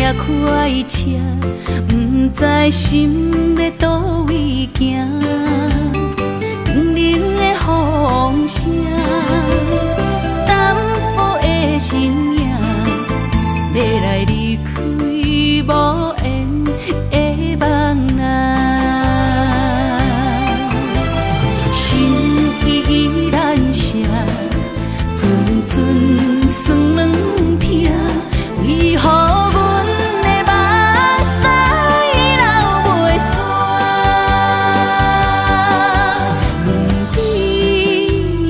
也快车，不知心要倒位行。冷冷的风声，淡薄的身影，要来离开无缘的梦啊。心依然舍，阵阵酸软痛，为何阮的目屎流袂煞？轮回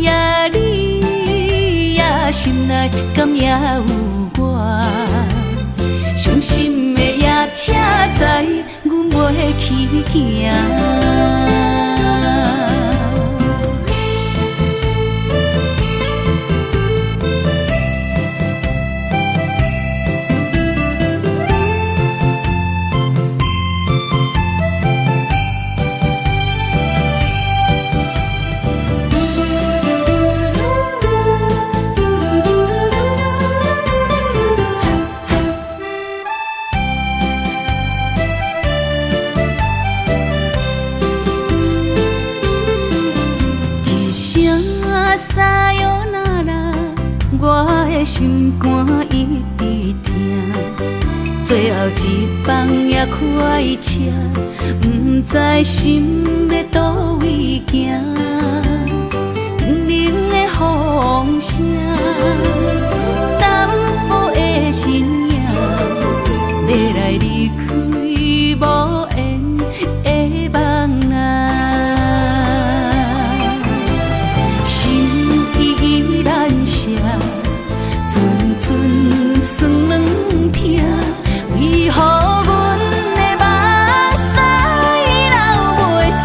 呀，你呀，心内敢也有我？伤心的也车载，阮袂去行。心肝一直疼，最后一班也快车，不知心要倒位行。冷冷的风声，淡薄的身影，要来离开无缘的梦啊。心依然舍。阵阵酸软痛，为何阮的目屎流袂煞？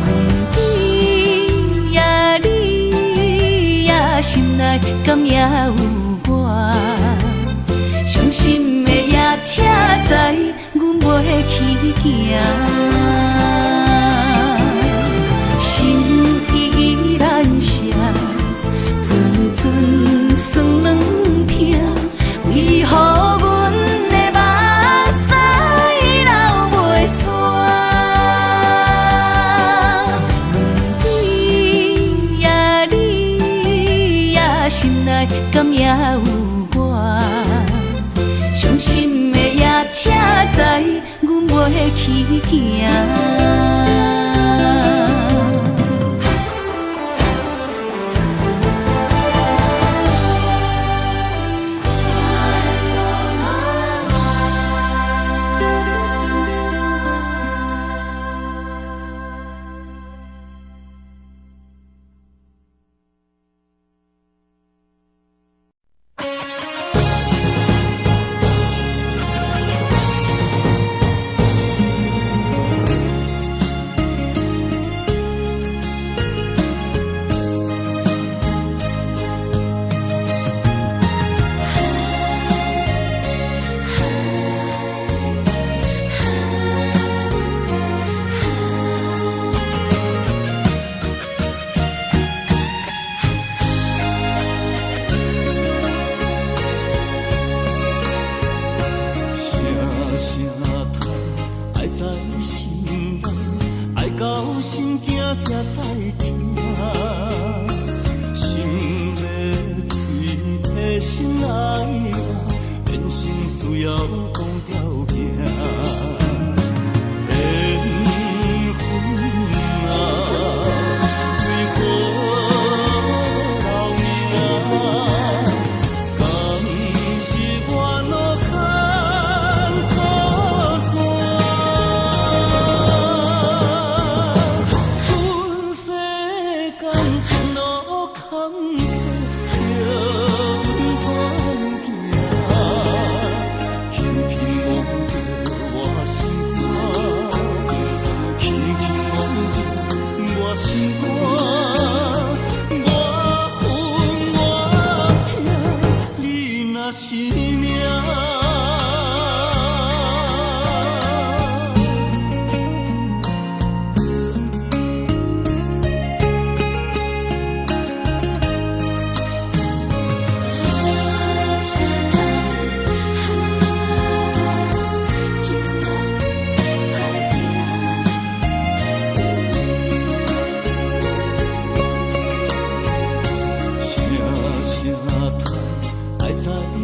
轮回呀，你呀，心内敢也有我？伤心的也车载，阮袂去行。心依然舍。阵阵酸软痛，为何阮的目屎流袂煞？轮回呀，你呀，心内敢也有我？伤心的也车载，阮袂去行。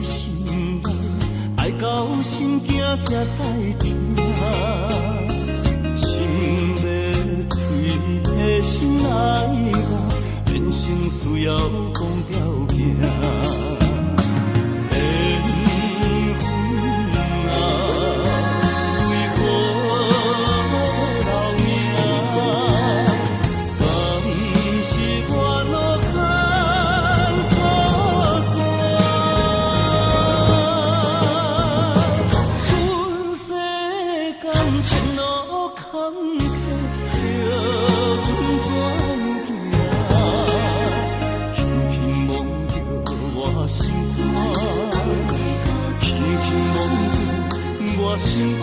心内，爱到心惊才知疼。心要碎的心爱我，变成需要讲条件。心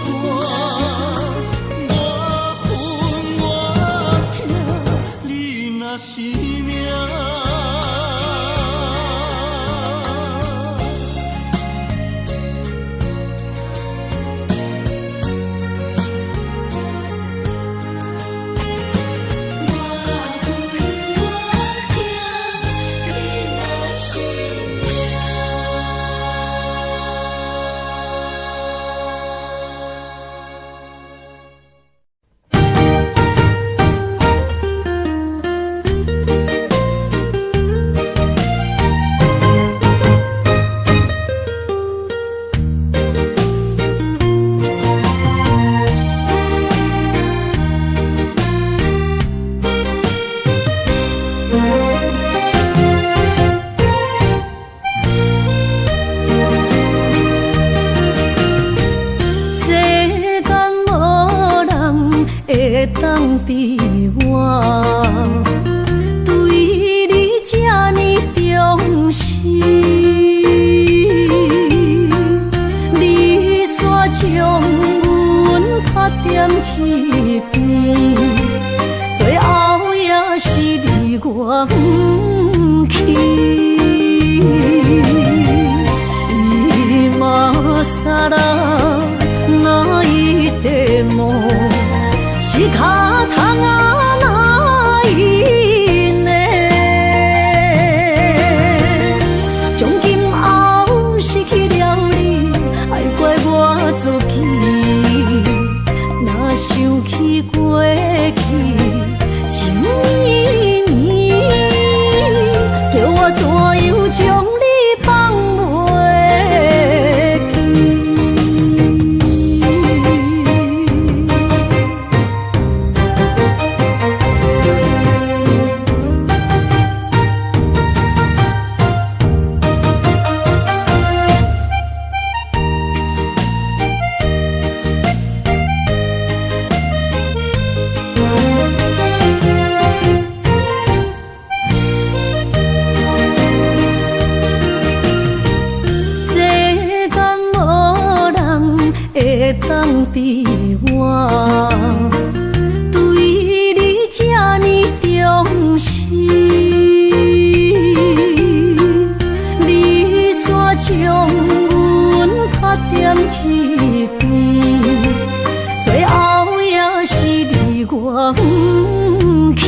肝，我恨我痛，你若是命。当比我对你这呢重视，你煞将阮拍点一边，最后也是你我不去。今ら泣いても仕方がないね。从今后失去了你，爱怪我自己。若想起过去情绵绵，叫我怎样将你放袂？当比我对你这呢重视，你煞将阮拍点一边，最后也是你我不去。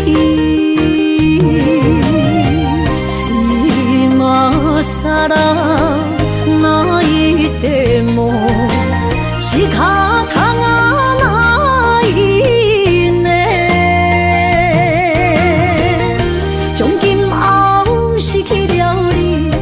今さら泣いても仕方がないね。从今后失去了你，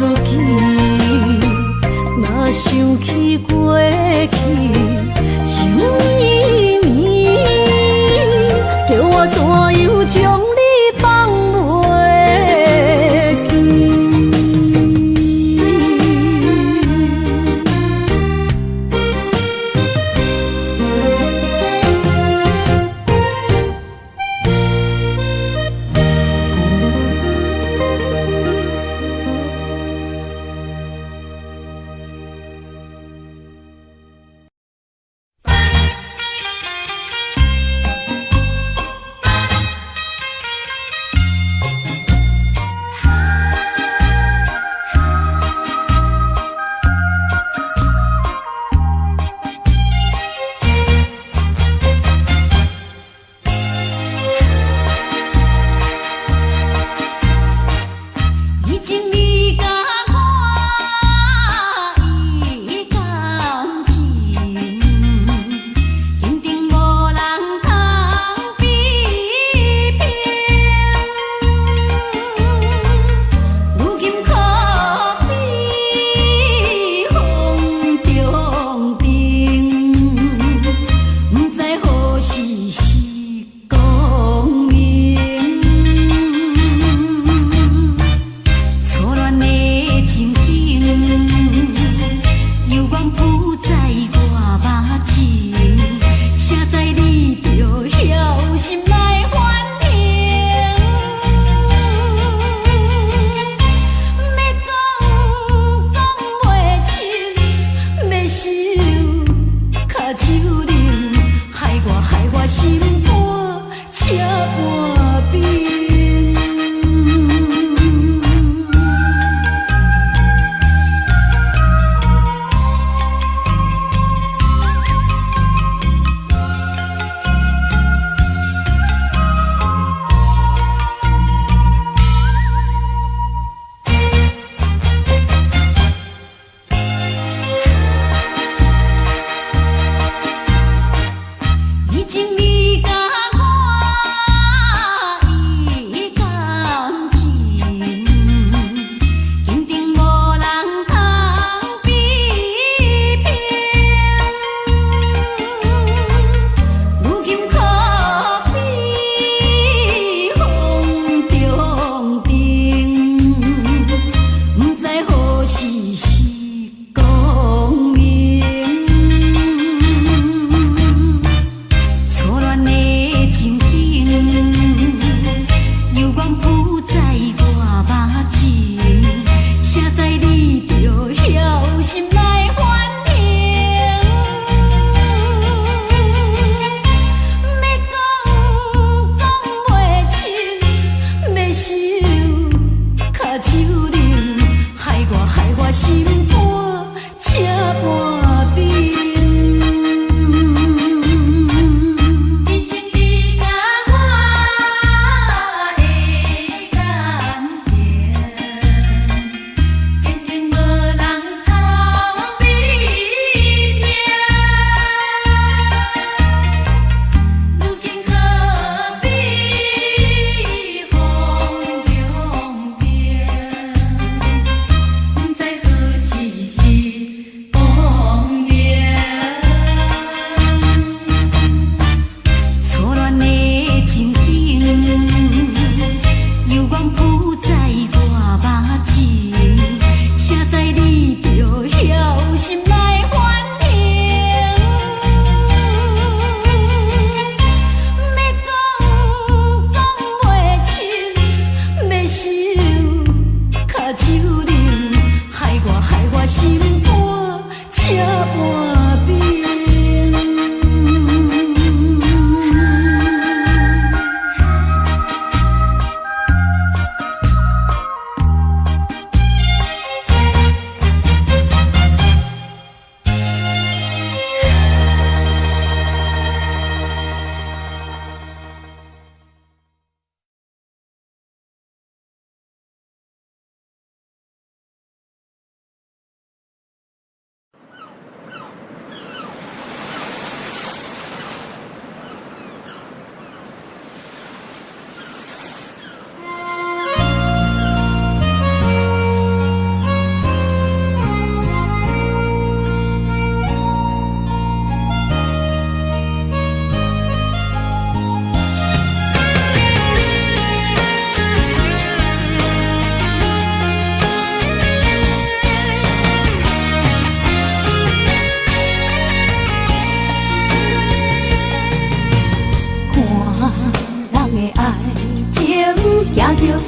自己，若想起过去，情绵绵，叫我怎样将你放袂记？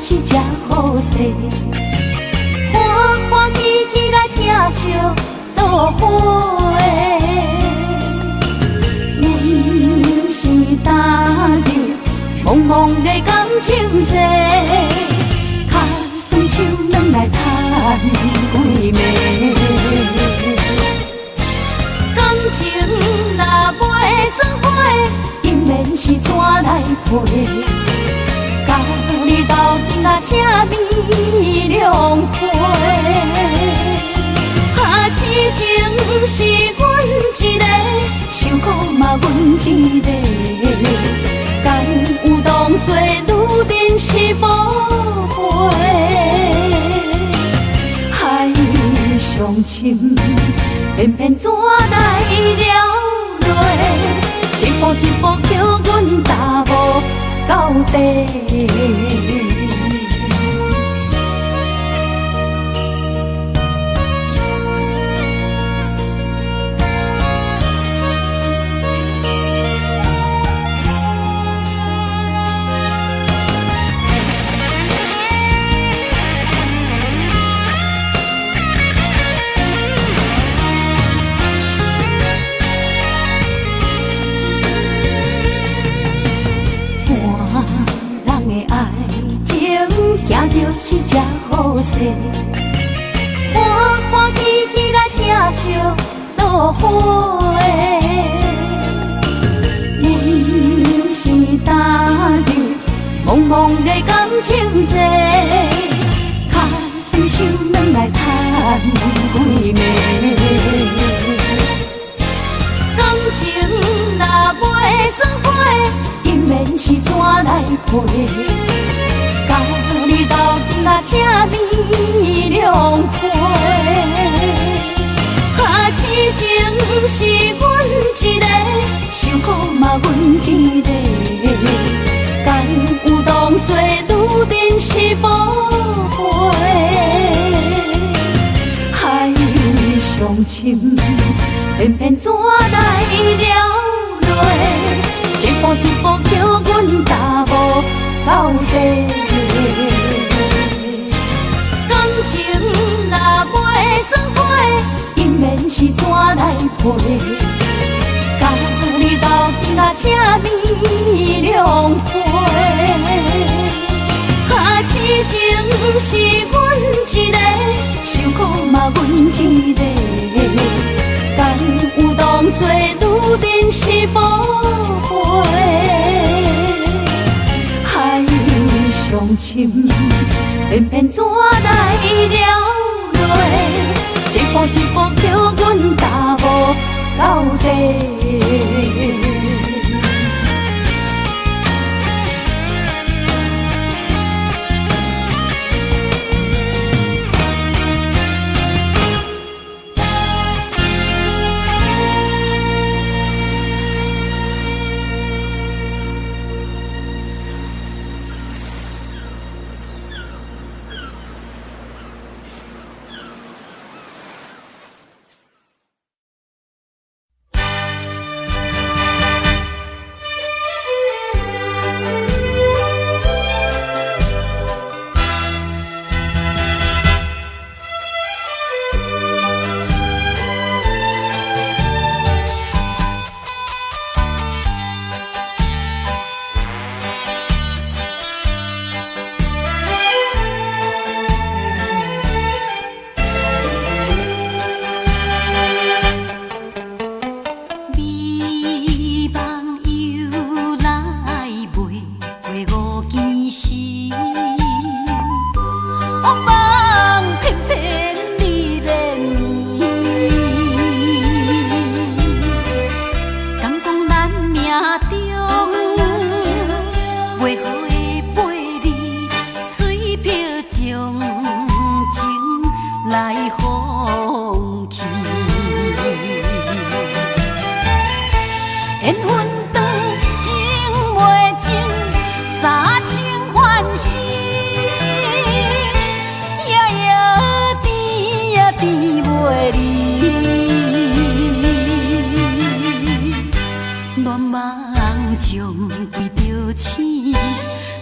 是这好势，欢欢喜喜来疼惜做伙的。阮是担着茫茫的感情债，卡算手软来赚几暝。感情若袂做伙，因免是怎来陪？甲你斗阵啊，请你谅配。啊，痴情是阮一个，受苦嘛阮一个。敢有当作女人是无悔？海上深，偏偏怎来了落？一步一步叫阮踏无到底。行着是这好势，欢欢喜喜来疼惜做伙的。阮是担着茫茫的感情债，卡算手软来赚几暝。感情若袂做伙，因免是怎来陪？甲你斗阵啊，请你谅配。啊，痴情是阮一个，受苦嘛阮一个。敢有当作女人是无悔？海上深，偏偏怎来了落？一步一步叫阮踏无到底。感情若袂做伙，因免是怎来陪？甲你斗阵啊，请你谅配。啊，痴情是阮一个，受苦嘛阮一个。敢有当作女人是无悔？海上深，偏偏怎来了落？一步一步叫阮踏无到底。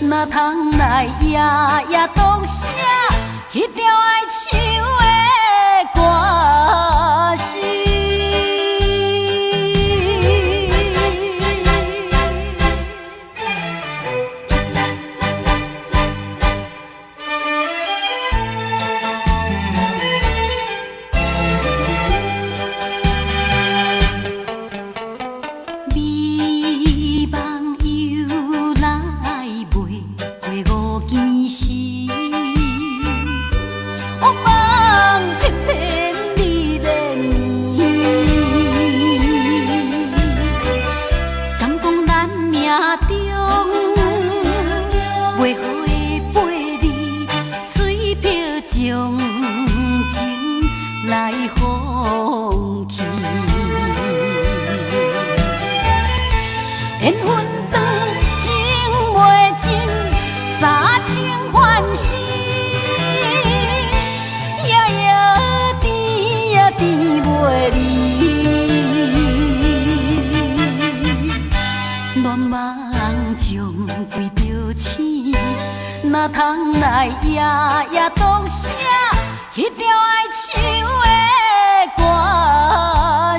哪通来也夜当写迄条爱唱的歌词。哪通来夜夜当写迄条爱唱的歌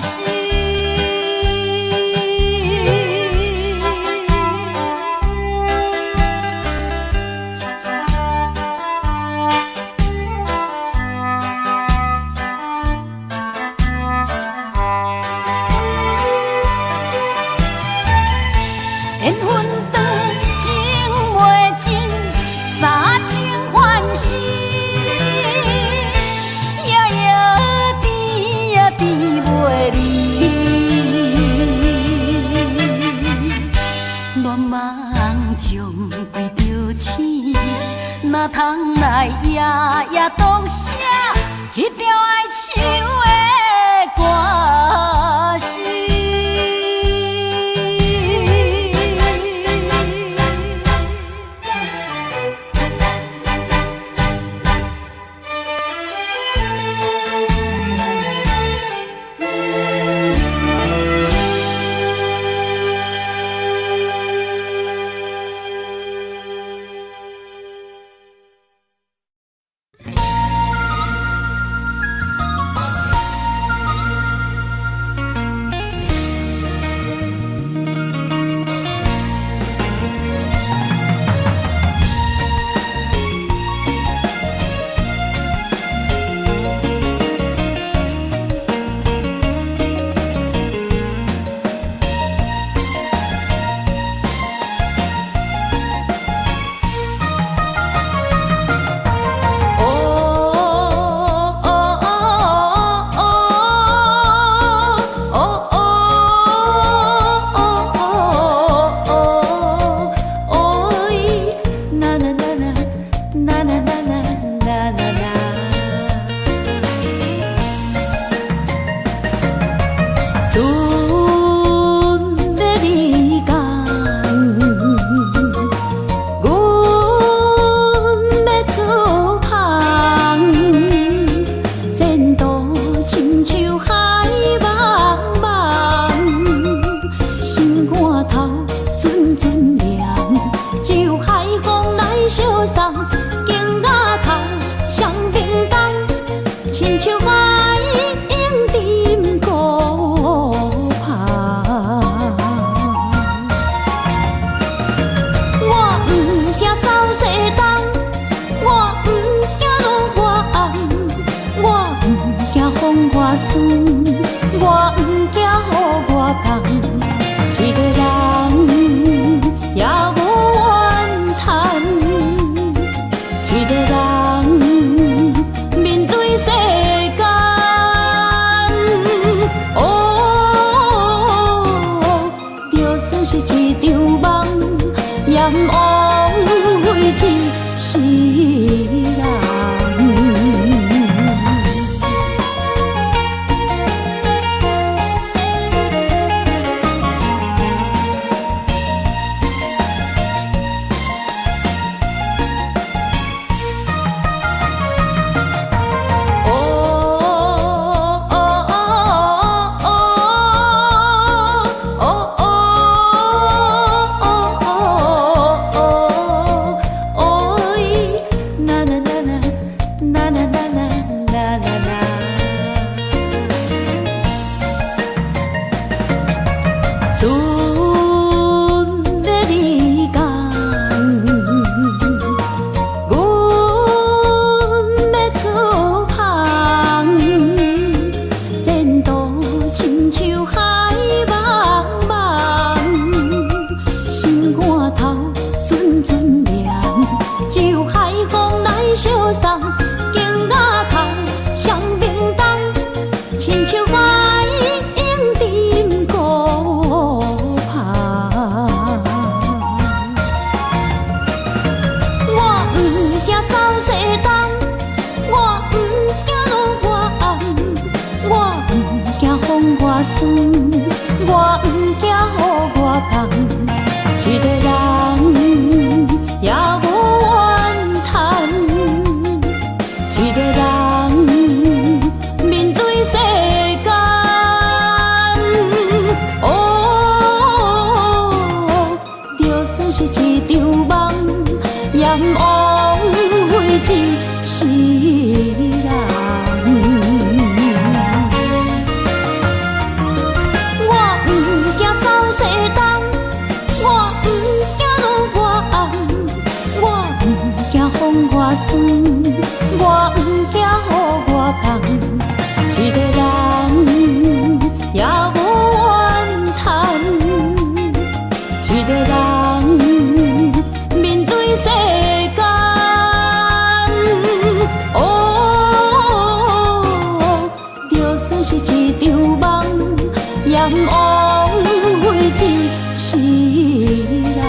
词？缘分长，情袂尽。三情欢喜，夜夜甜呀甜袂离。乱梦将规条星，哪通来夜夜当写迄条爱唱的歌词？一个人面对世间，哦，就算是一场梦，也枉费一世人。我不惊走西东，我不惊路外暗，我不惊风外酸。我不惊雨外重，一个人也无怨叹，一个人面对世间，哦，就算是一场梦，也枉费一世人。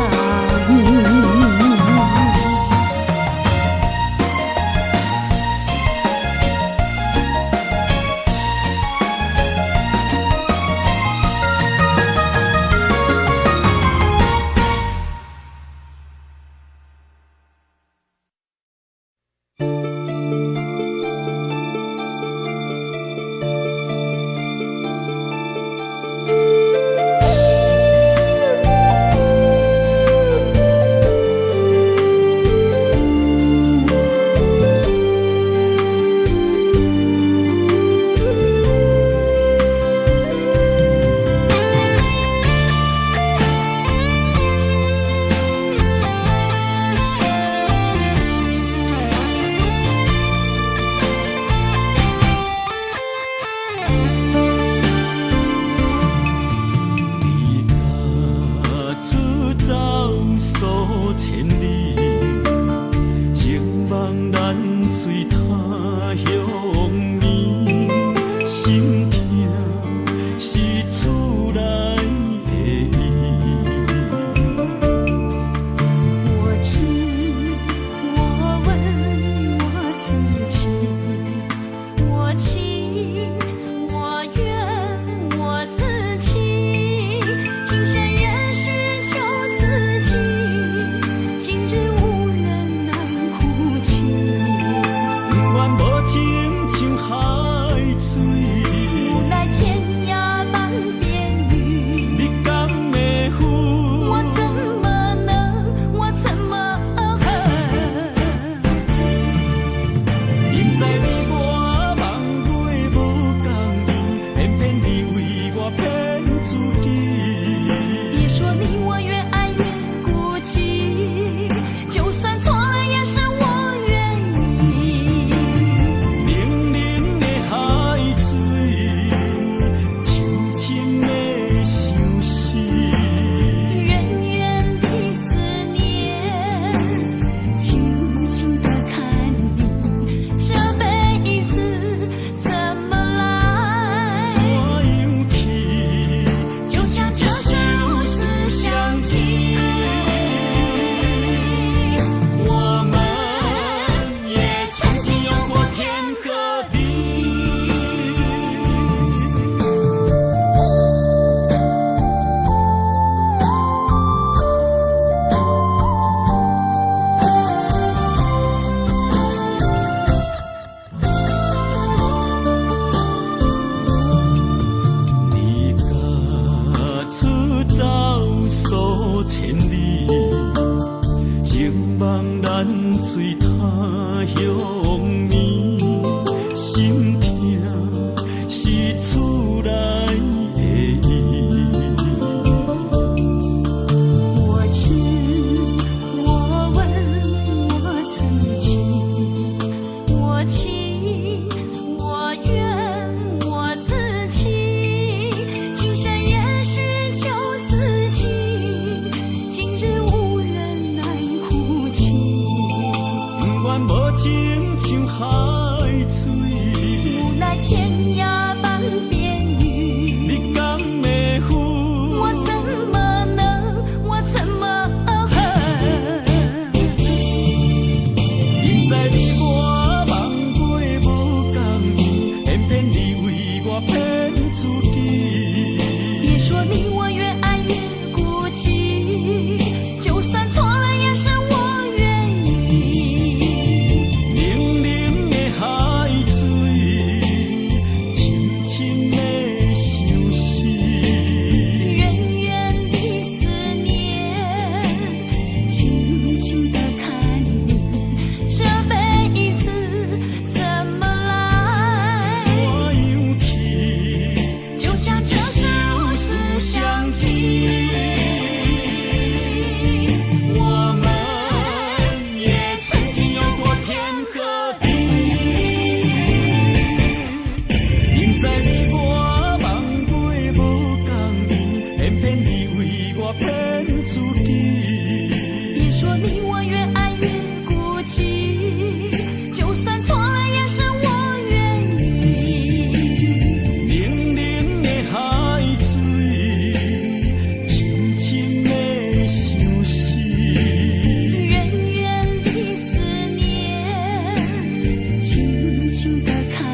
情的看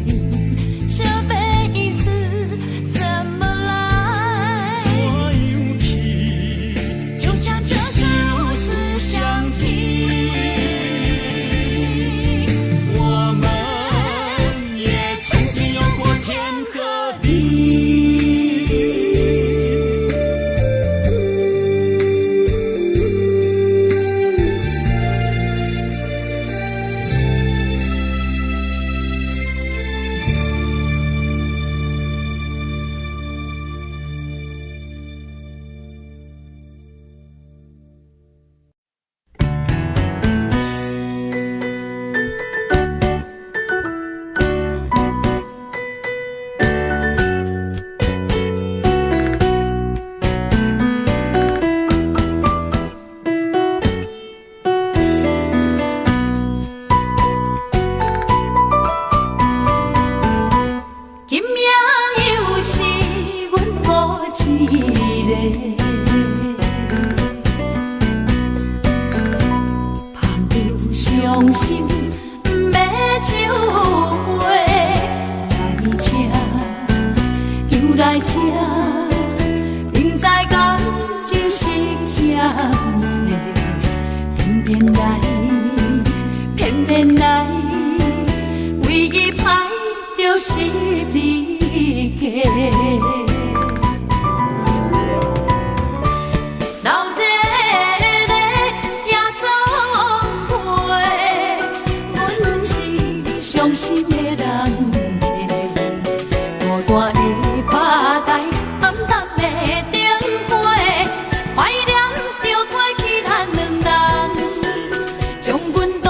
你，这辈子怎么来？怎样去？就像这是如此相契。我们也曾经有过天和地。今夜又是阮孤一个，捧着伤心不要酒杯，来吃又来吃，明知感情是险多，偏偏来，偏偏来，唯一歹就是你家。老热热夜总会，阮是伤心的人家，孤单的吧台，暗淡的灯花，怀念着过去咱两人，将阮当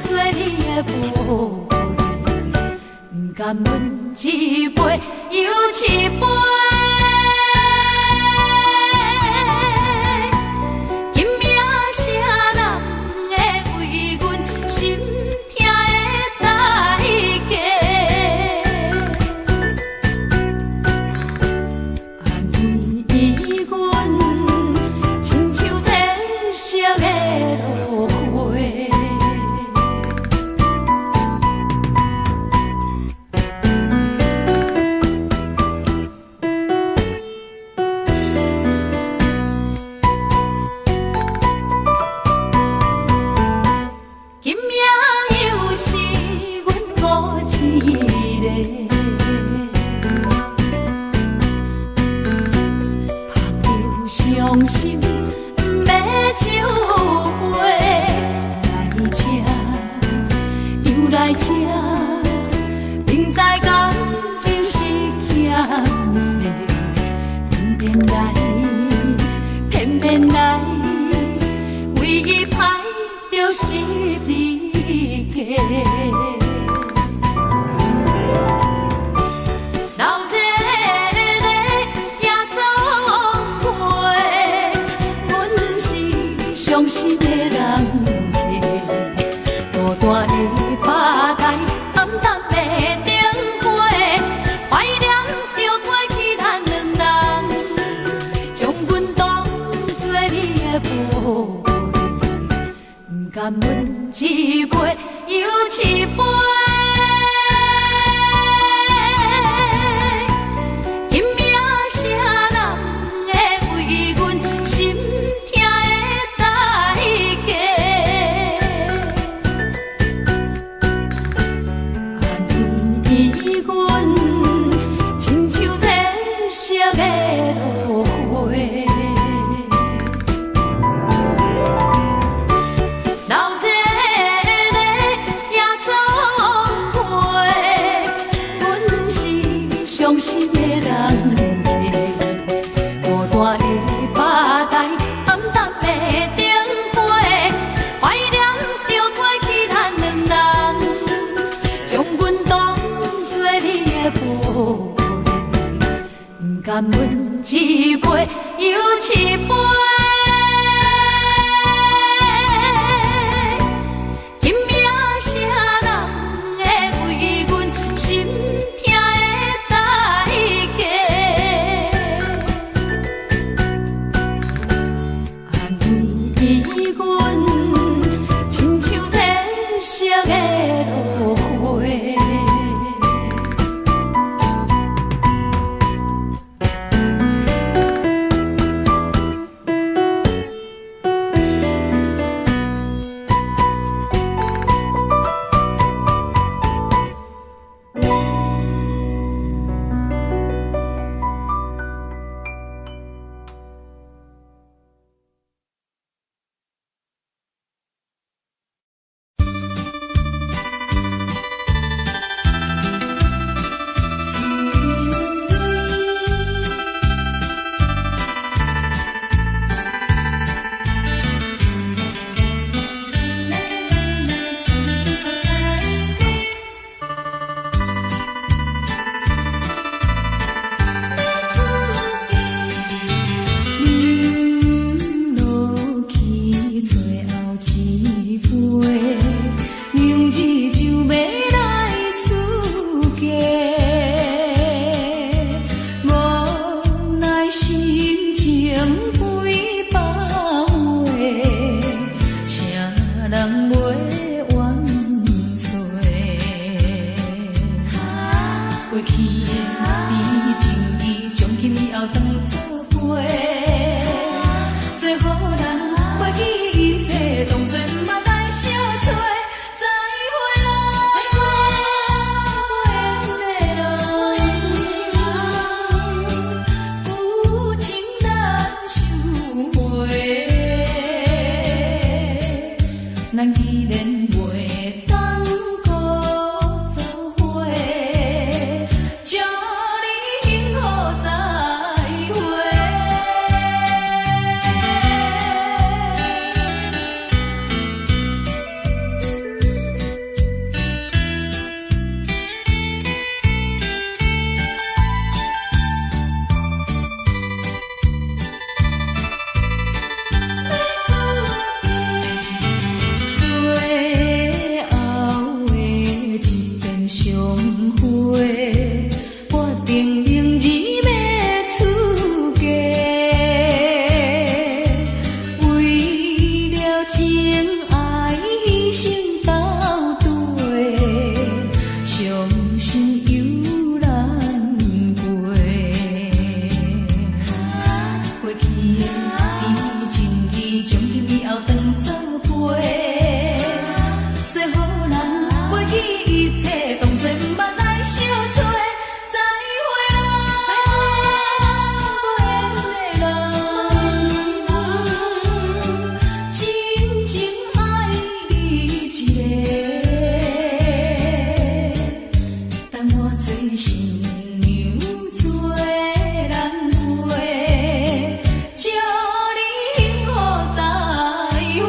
作你的宝贝，不甘阮一杯又一杯。今夜啥人会为阮心痛的代价？安慰阮，亲像褪色的落花。今夜又是阮孤一个，捧着伤心不要酒杯，来吃又来吃，明知感情是险多，偏偏来，偏偏来，唯一歹就是你家。老热热夜总会，阮是伤心的人家，孤单的吧台，暗淡的灯花，怀念着过去咱两人，将阮当作你的宝贝，不甘阮一杯又一杯。今夜啥人会为阮心痛的代价？安慰阮，亲像褪色的落花。老热热夜总会，阮是伤心的人家，孤单的吧台，暗淡的灯花，怀念着过去咱两人，将阮当作你的宝贝，不甘阮一杯又一杯。今夜啥人会为阮心痛的代价？安慰阮，亲像褪色的落花。去的甜情意，从今以后当作陪。做好人，袂记一切，当作毋捌来相找。再会啦，有情难收回。咱既然袂当搁做伙，祝你幸福再会。最后的一遍相会，我定明日要出家，为了情爱牺牲斗对，伤心犹难过。过去的甜情意，从今以后当作陪。做好人，袂记一切，当作毋捌来相找。再会啦，真情爱你一个，等我做新娘做人陪，祝你幸福再会。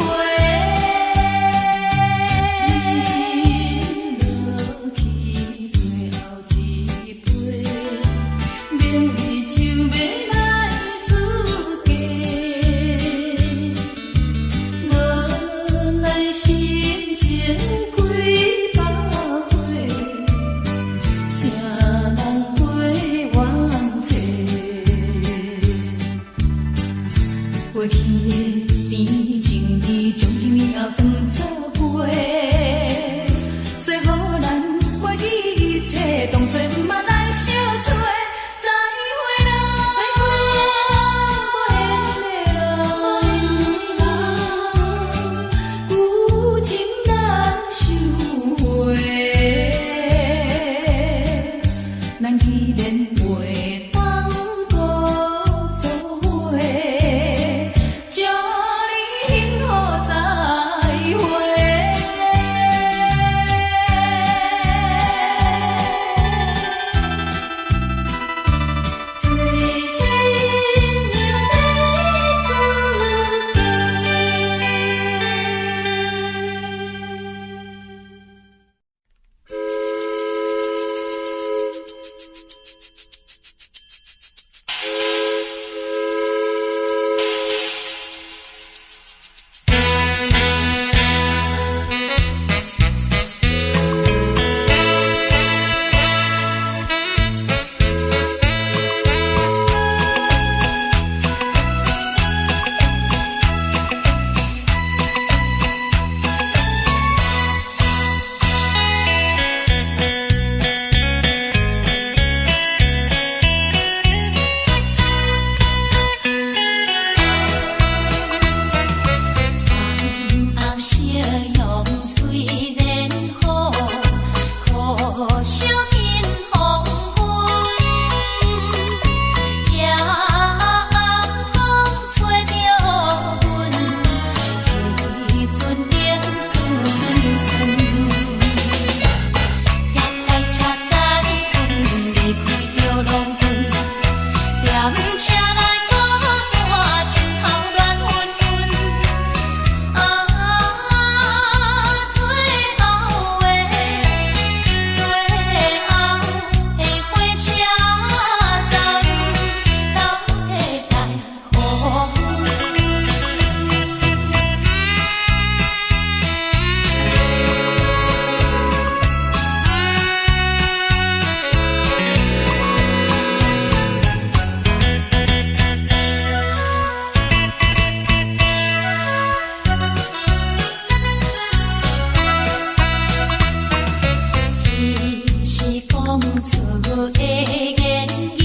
创造的言语，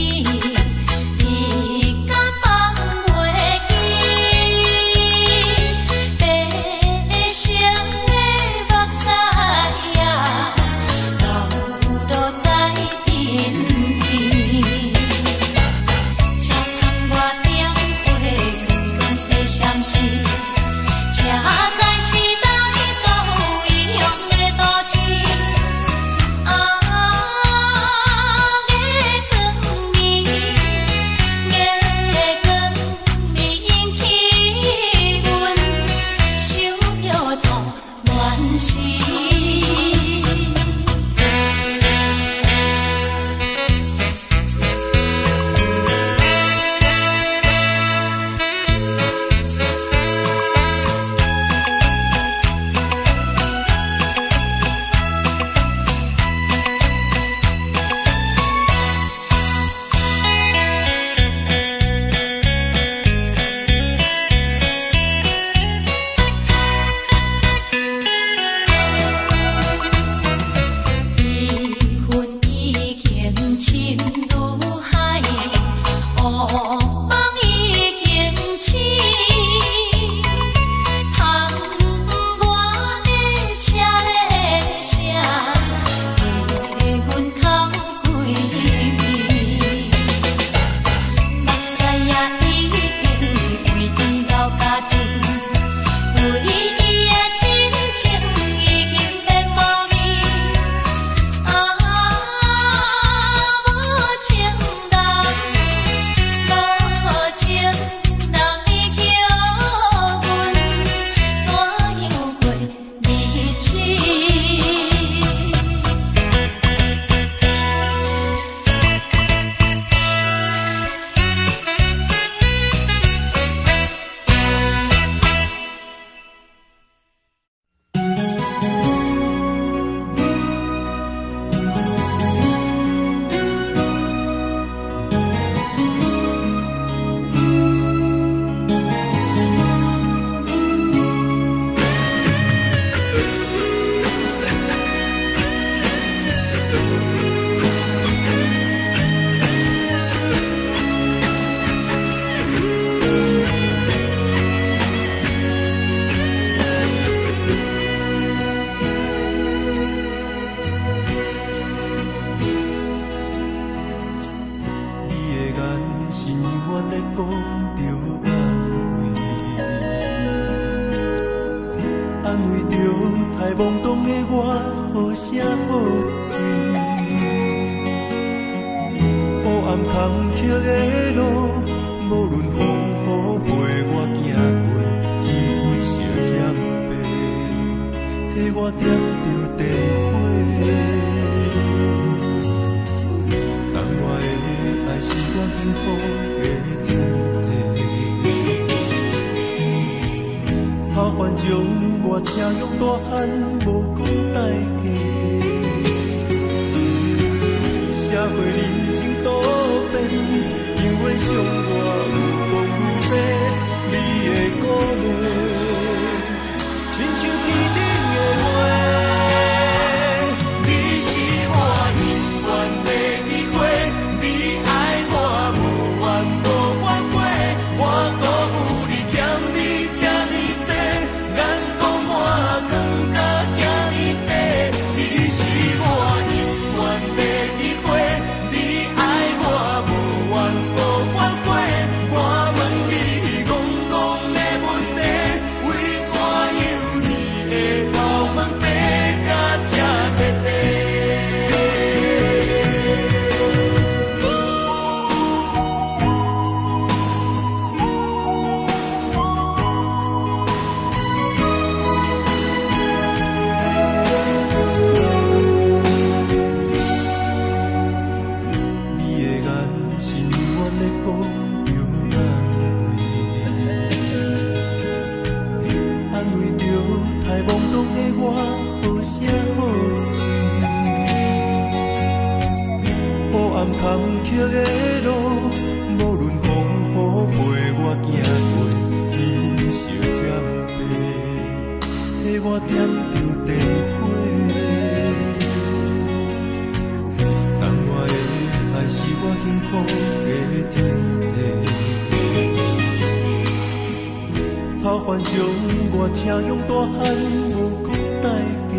你敢放袂记？白成的目屎呀，流落在身边。车窗外点火，光光的闪烁，车载时代都异样的都市。我点着电火，福的天地。草原将我车用大汉无国代价，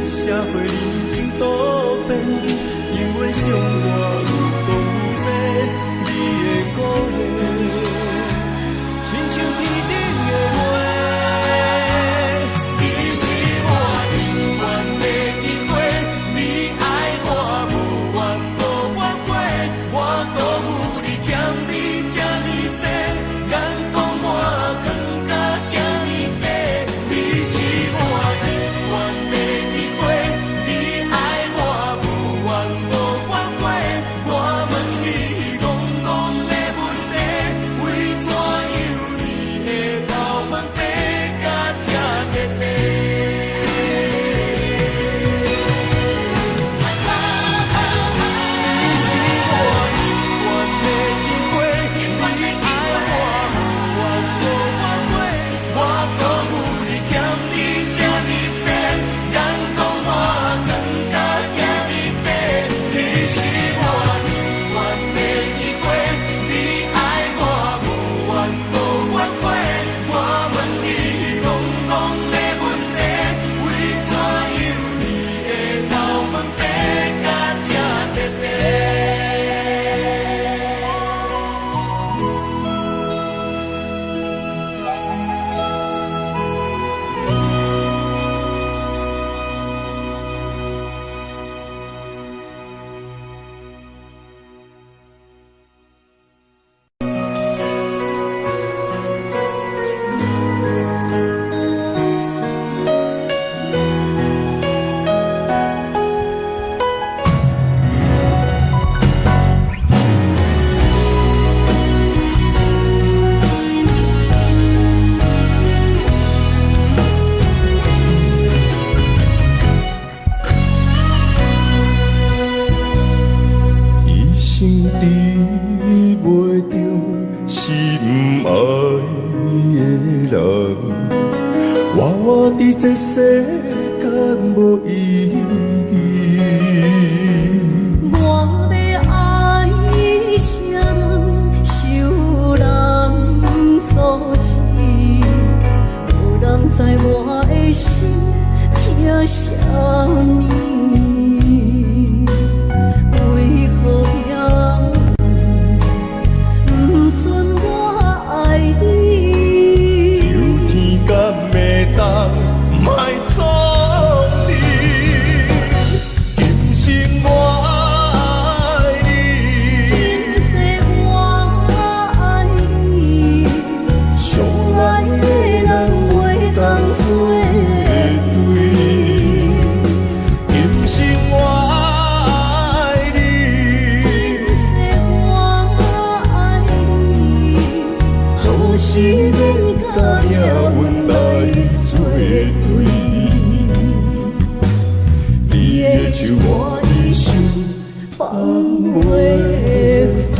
社会人情多变，永远相我有讲有这你的鼓励，亲像天顶的花。你是我永远的机会，你爱我无怨无反悔，我辜负你欠你这呢多，眼光我更加遐呢多。你是我永远的机会，你爱我无怨无反悔，我问你戆戆的问题，为怎样你的头毛白甲这块块？你是我永远的机会，你爱我无怨无反悔，我辜负你欠你这呢多，眼光我更加遐呢多。你是我永远的机会，你爱我无怨无反悔，我问你戆戆的问题，为怎样你的头毛白甲这块块？一生治袂着心爱的人，活伫这世间无意义。我要爱啥人，受人所欺，无人知我的心疼啥物，为何也不顺我爱你？有天敢会当莫错你，今生我爱你，今世我爱你，相爱的人袂当做对。今生我爱你，今世我爱你，何时免甲命运来作对？你的手我的手放袂开。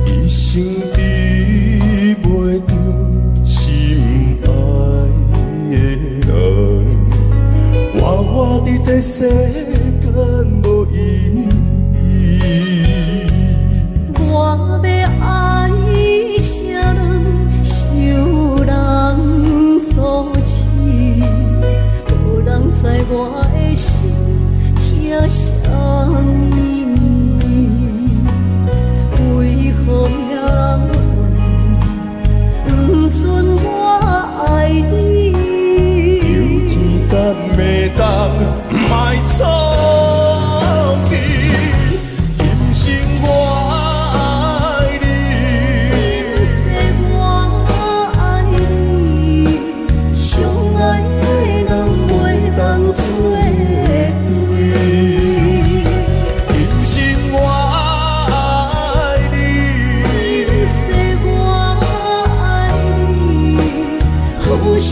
一生治袂着心爱的人，活伫这世间无意义。我要爱啥人，受人所欺，无人知我的心疼啥物，为何也不顺我爱你？有天敢会当莫错你，今生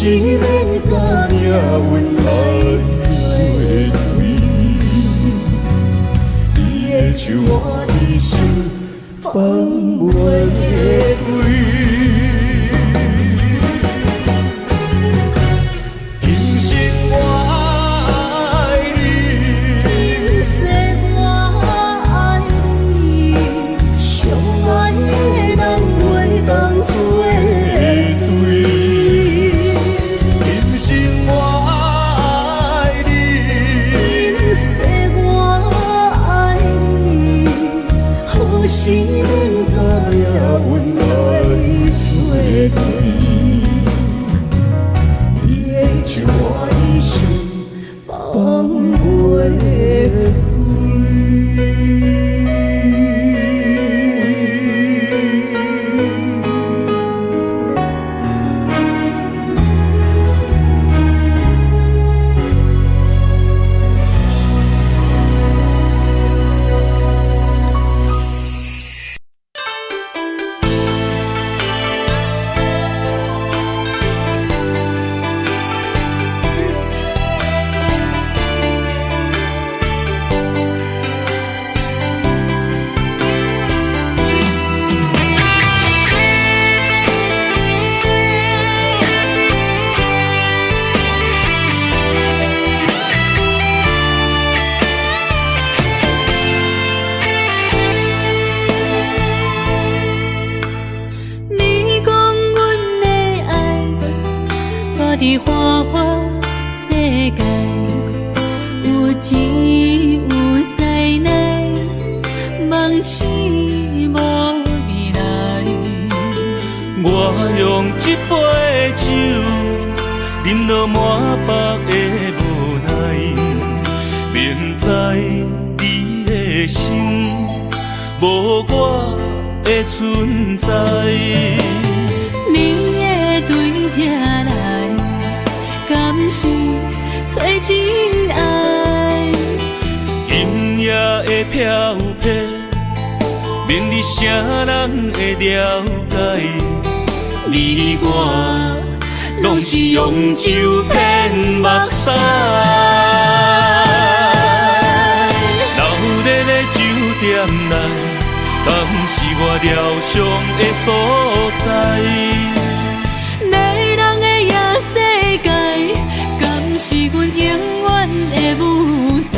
是免甲命运来作对，你的手我一生放袂开。是免甲命运来作对，你的手我一生放袂开。伫花花世界，有钱有势来，梦醒无未来。我用一杯酒，饮落满腹的无奈，明知你的心无我的存在。你的对这来，敢是找真爱？音乐的飘飘，明日谁人会了解？你我拢是用酒骗目屎，流热的酒店内，敢是我疗伤的所在？迷人的夜世界，敢是阮永远的舞台？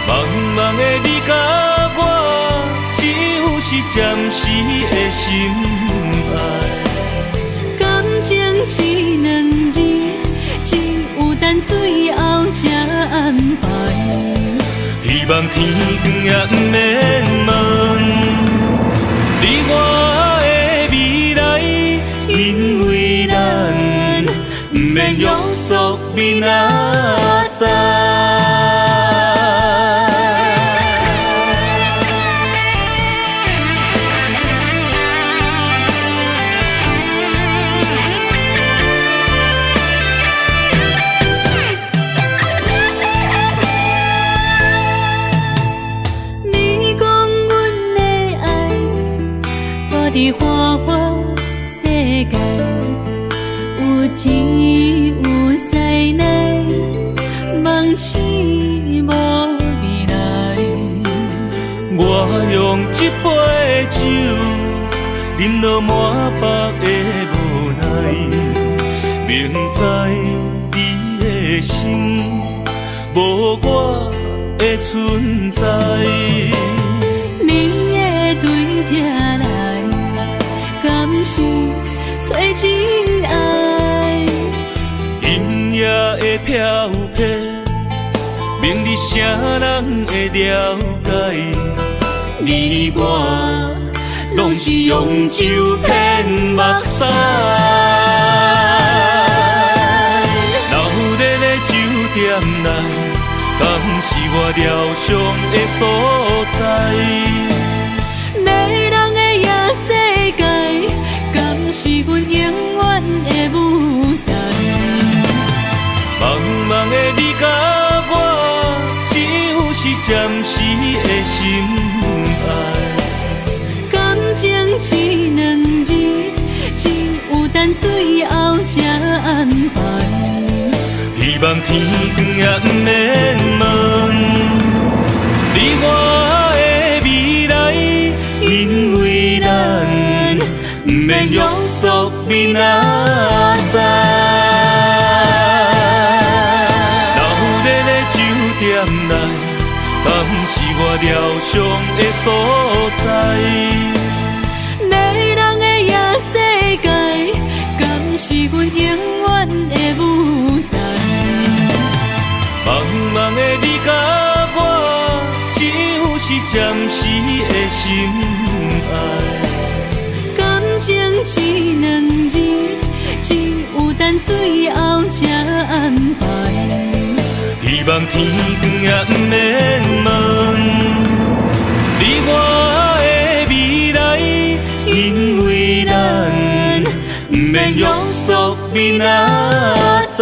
茫茫的你甲我，只有是暂时的心爱。感情只两字，只有等最后才安排。希望天光也不免问，你我的未来，因为咱不免约束明仔载。伫花花世界，有钱有势来，梦醒无未来。我用一杯酒，饮落满腹的无奈，明知你的心无我的存在。你的对这来，敢是找真爱？音乐的飘飘，明日谁人会了解？你我拢是用酒骗目屎，流热的酒店内，敢是我疗伤的所在？迷人的夜世界，敢是阮永远的舞台？茫茫的你甲我，只有是暂时的心爱。感情只两字，只有等最后才安排。希望天光也不免问，你我的未来，因为咱不免约束明仔载。老日的酒店内，嘛不是我疗伤的所在。迷人的夜世界，敢是阮永远的舞台？茫茫的你甲我，只有是暂时的心爱。感情只两字，只有等最后才安排。希望天光也不免问，你我的未来，因为咱不免约束明仔载。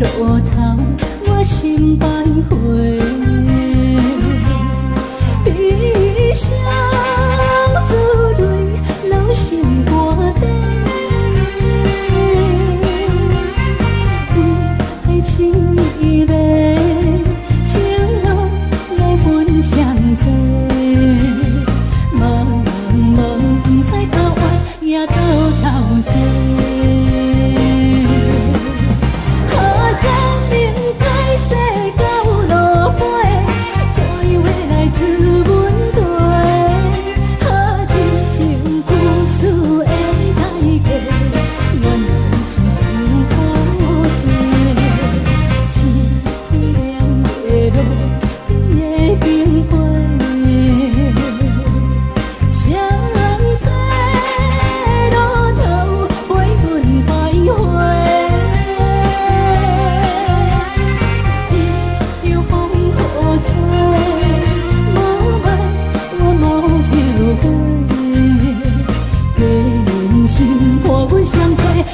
路头，我心徘徊。悲伤珠泪，流心肝底。爱情伊个，情路来分相济。茫茫不知头歪也头西。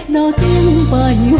路顶徘徊。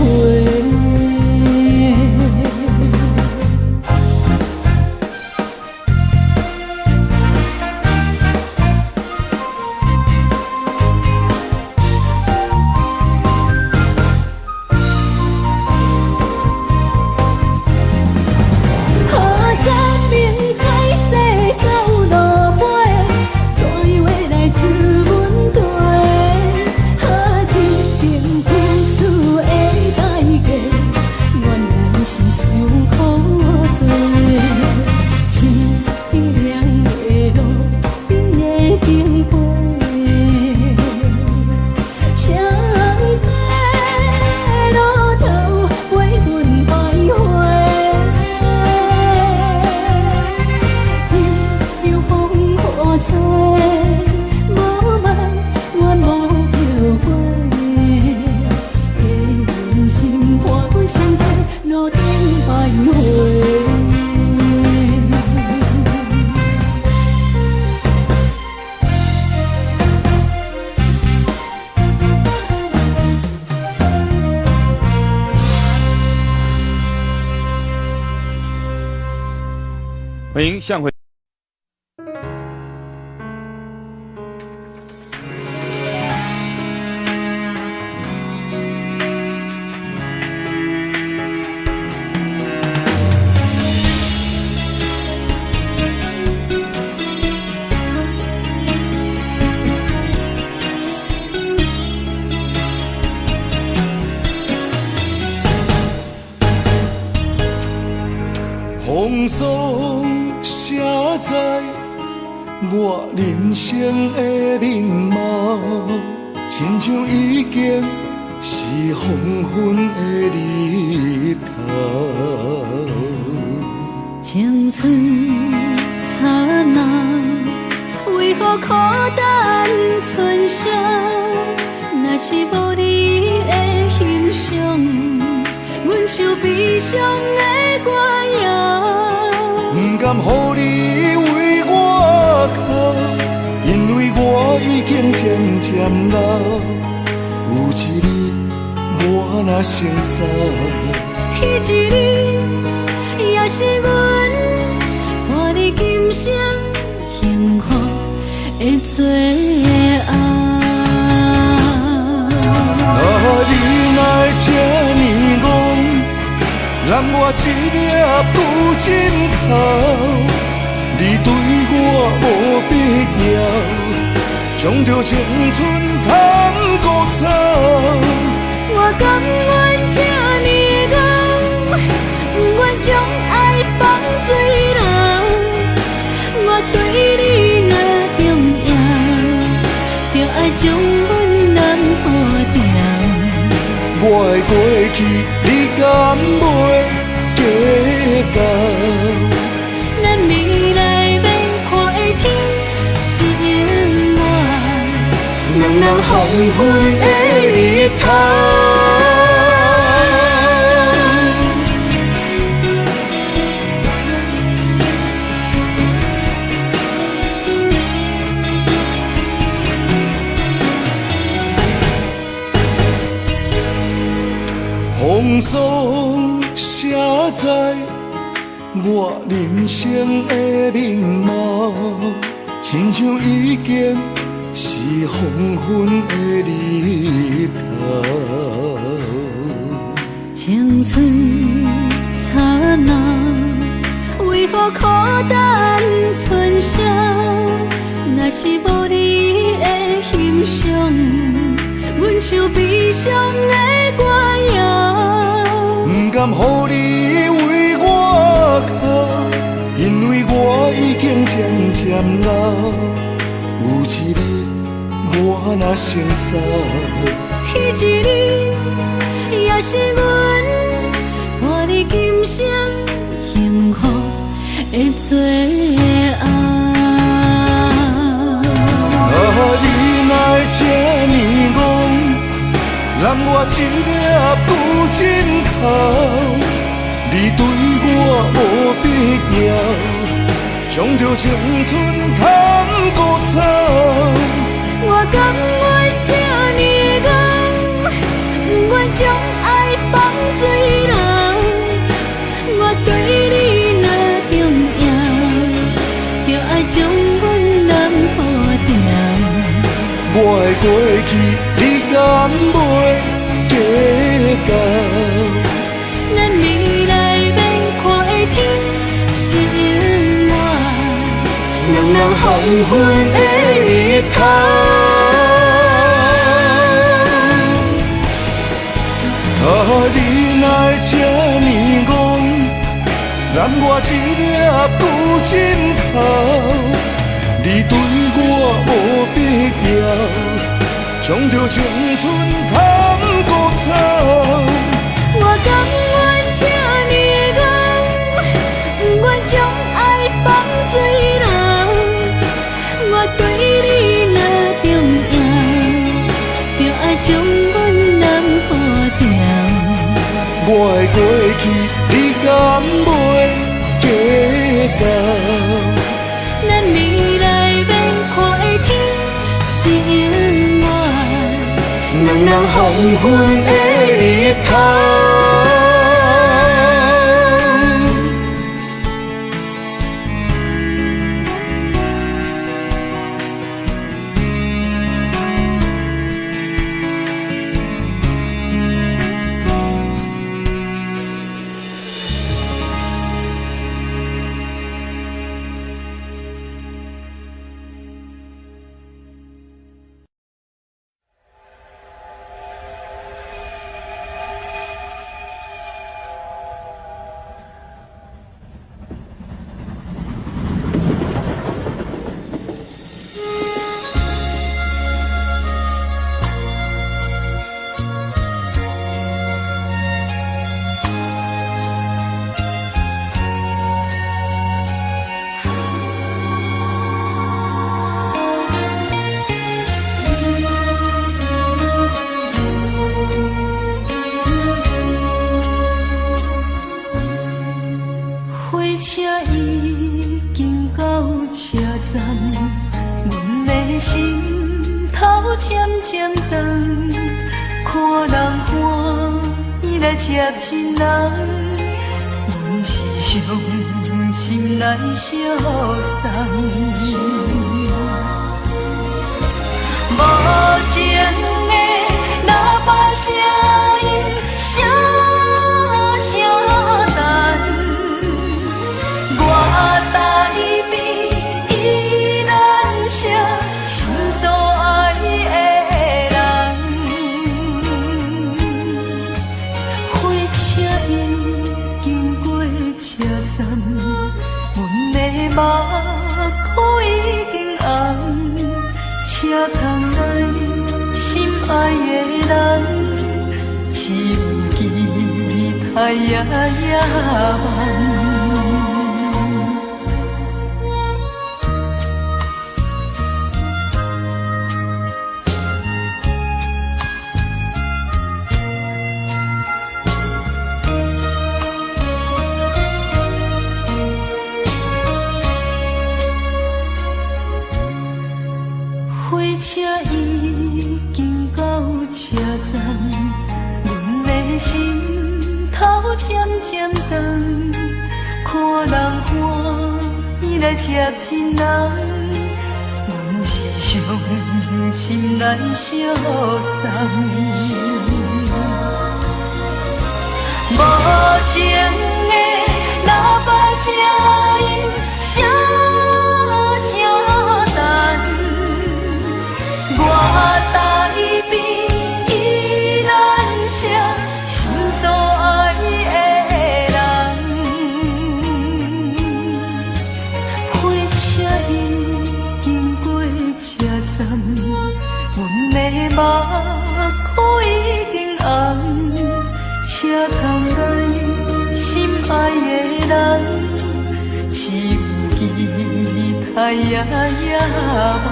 欢迎向回。风霜写在我人生的面貌，亲像已经是黄昏的日头。青春刹那，为何孤单剩下？若是无你的欣赏，阮像悲伤的歌谣。不甘予你为我哭，因为我已经渐渐老。有一日我若先走，彼一日也是阮看你今生幸福的最后。你若这呢戆，揽我一粒不枕头，你对我无必要，将着青春通孤草。我甘愿这呢戆，不愿将爱放水流。我对你若重要，就爱将阮人付掉。我的过去，你敢袂计较？咱未来要看的天是永远，人人黄昏的日头。风霜写在我人生的面貌，亲像已经是黄昏的日头。青春刹那，为何孤单春宵？若是无你的欣赏，阮像悲伤的歌谣。不甘予你为我哭，因为我已经渐渐老。有一日我若先走，彼一日也是阮伴你今生幸福的最后。你哪这呢戆，揽我一粒旧枕头。你对我无必要，将着青春砍孤草。我甘愿这呢戆，不愿将爱放水流。我对你若重要，就爱将阮人付掉。我的过去，你敢袂计较？咱未来免看的天是永远，两人黄昏的日头。你哪会这呢戆，揽我一粒旧枕头。你对我无必要，将着青春砍孤草。我甘愿这呢戆，不愿将爱放水流。我对你若重要，就爱将阮人付掉。我的过去，你敢袂计较？咱未来免看的天是永远，两人黄昏的日头。车已经到车站，阮的心头渐渐长，看人欢喜来接亲人，阮是伤心来相送。无情的喇叭声音，声声淡。我台边依然写心所爱的人，火车已经过车站，阮的目眶已经红，车窗内心爱的人，只有期待夜夜梦。火车已经到车站，阮的心头渐渐长，看人欢喜来接亲人，阮是伤心来相送。无情的喇叭声音，声声淡，我台边依然写心所爱的人。火车已经过车站，阮的目眶已经红。车窗内心爱的人，只有期待夜夜梦。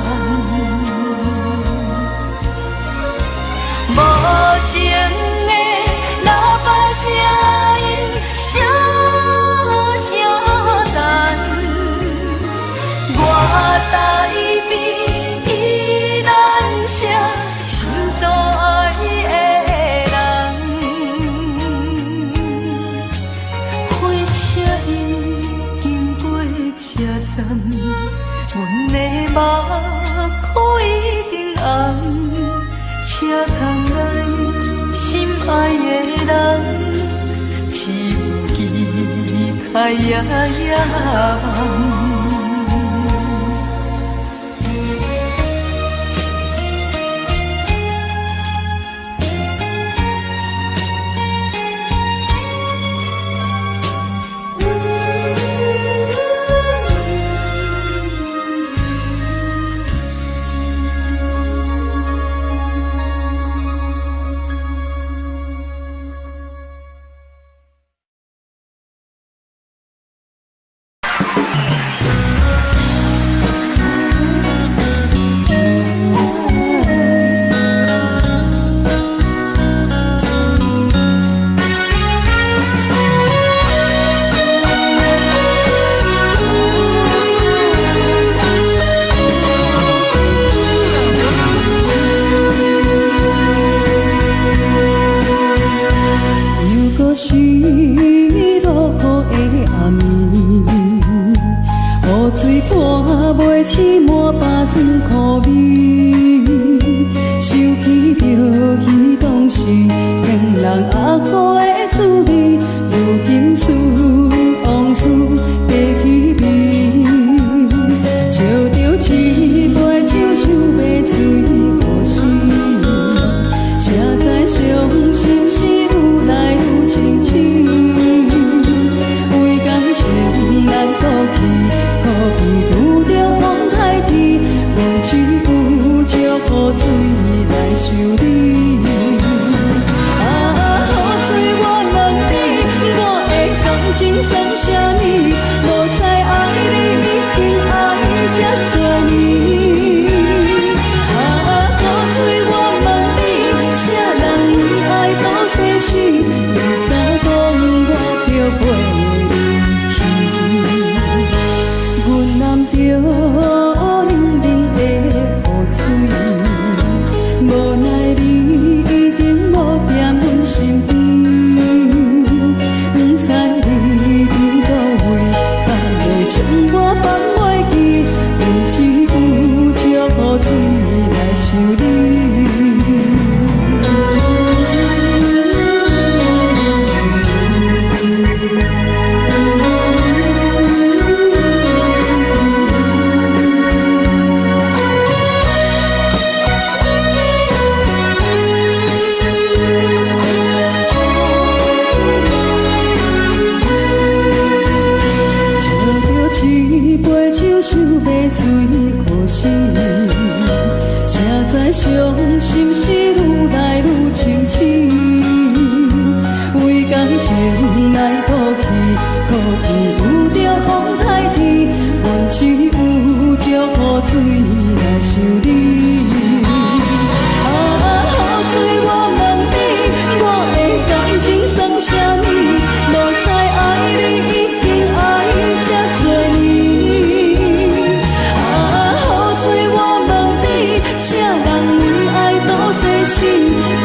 无情的喇叭声音，声声淡，我台边依然写心所爱的。阮的目眶已经红，车窗内心爱的人，只有期待夜夜梦。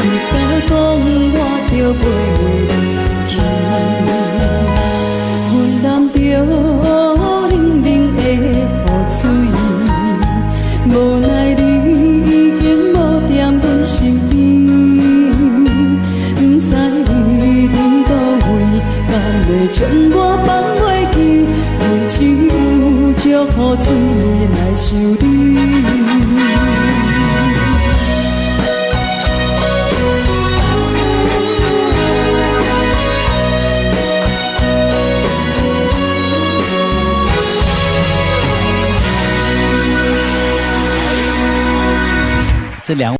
你敢讲我着袂离去？这两位。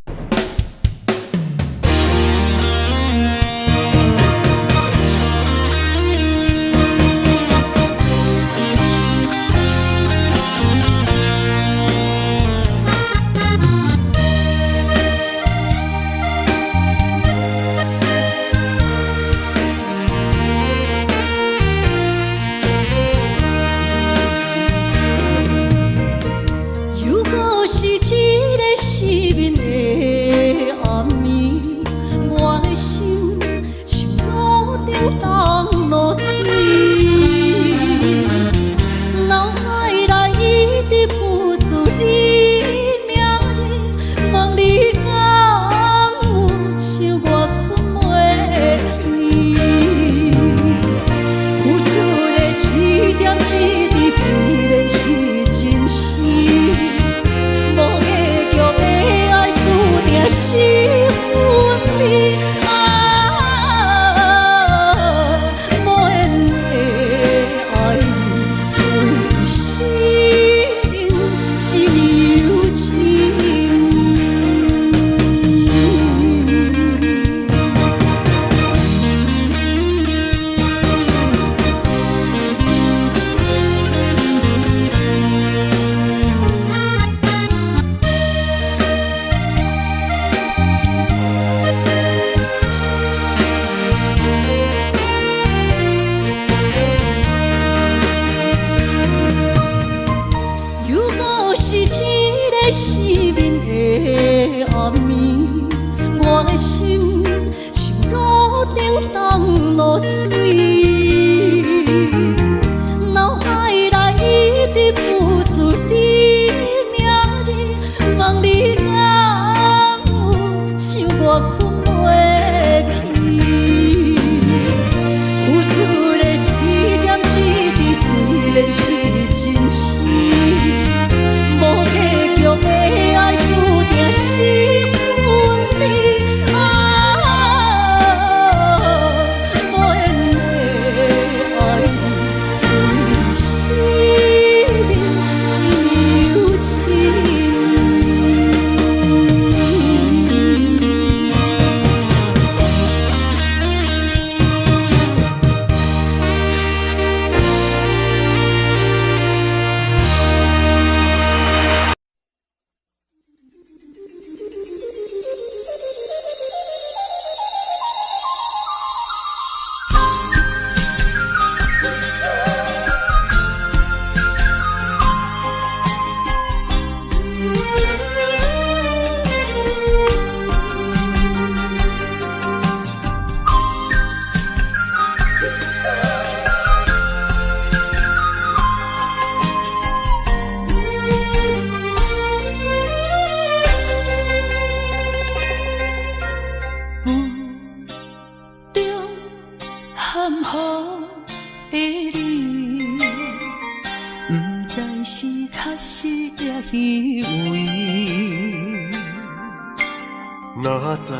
哪知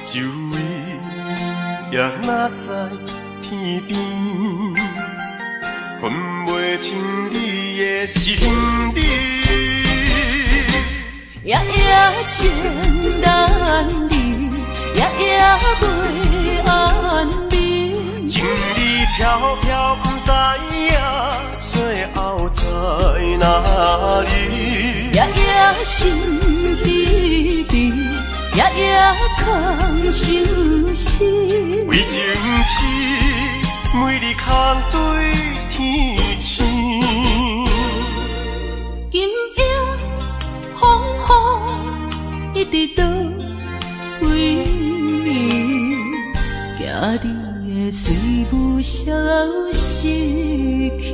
周围，也哪知天边，分袂清你的心理。夜夜情难离，夜夜袂安眠。情理飘飘，不知影最后在哪里。夜夜心悲悲，夜夜空相思。为情痴，每日空对天星。今夜风雨一直倒位，惊你的随无消息去。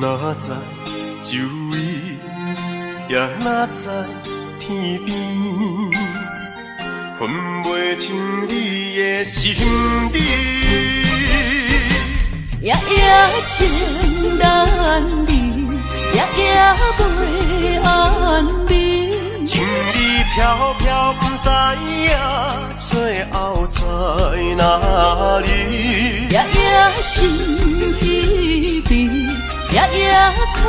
哪知周围，也哪知天边，分袂清你的心理。夜夜情难离，夜夜袂安眠。情意飘飘，不知影最后在哪里。夜夜心稀微，夜夜空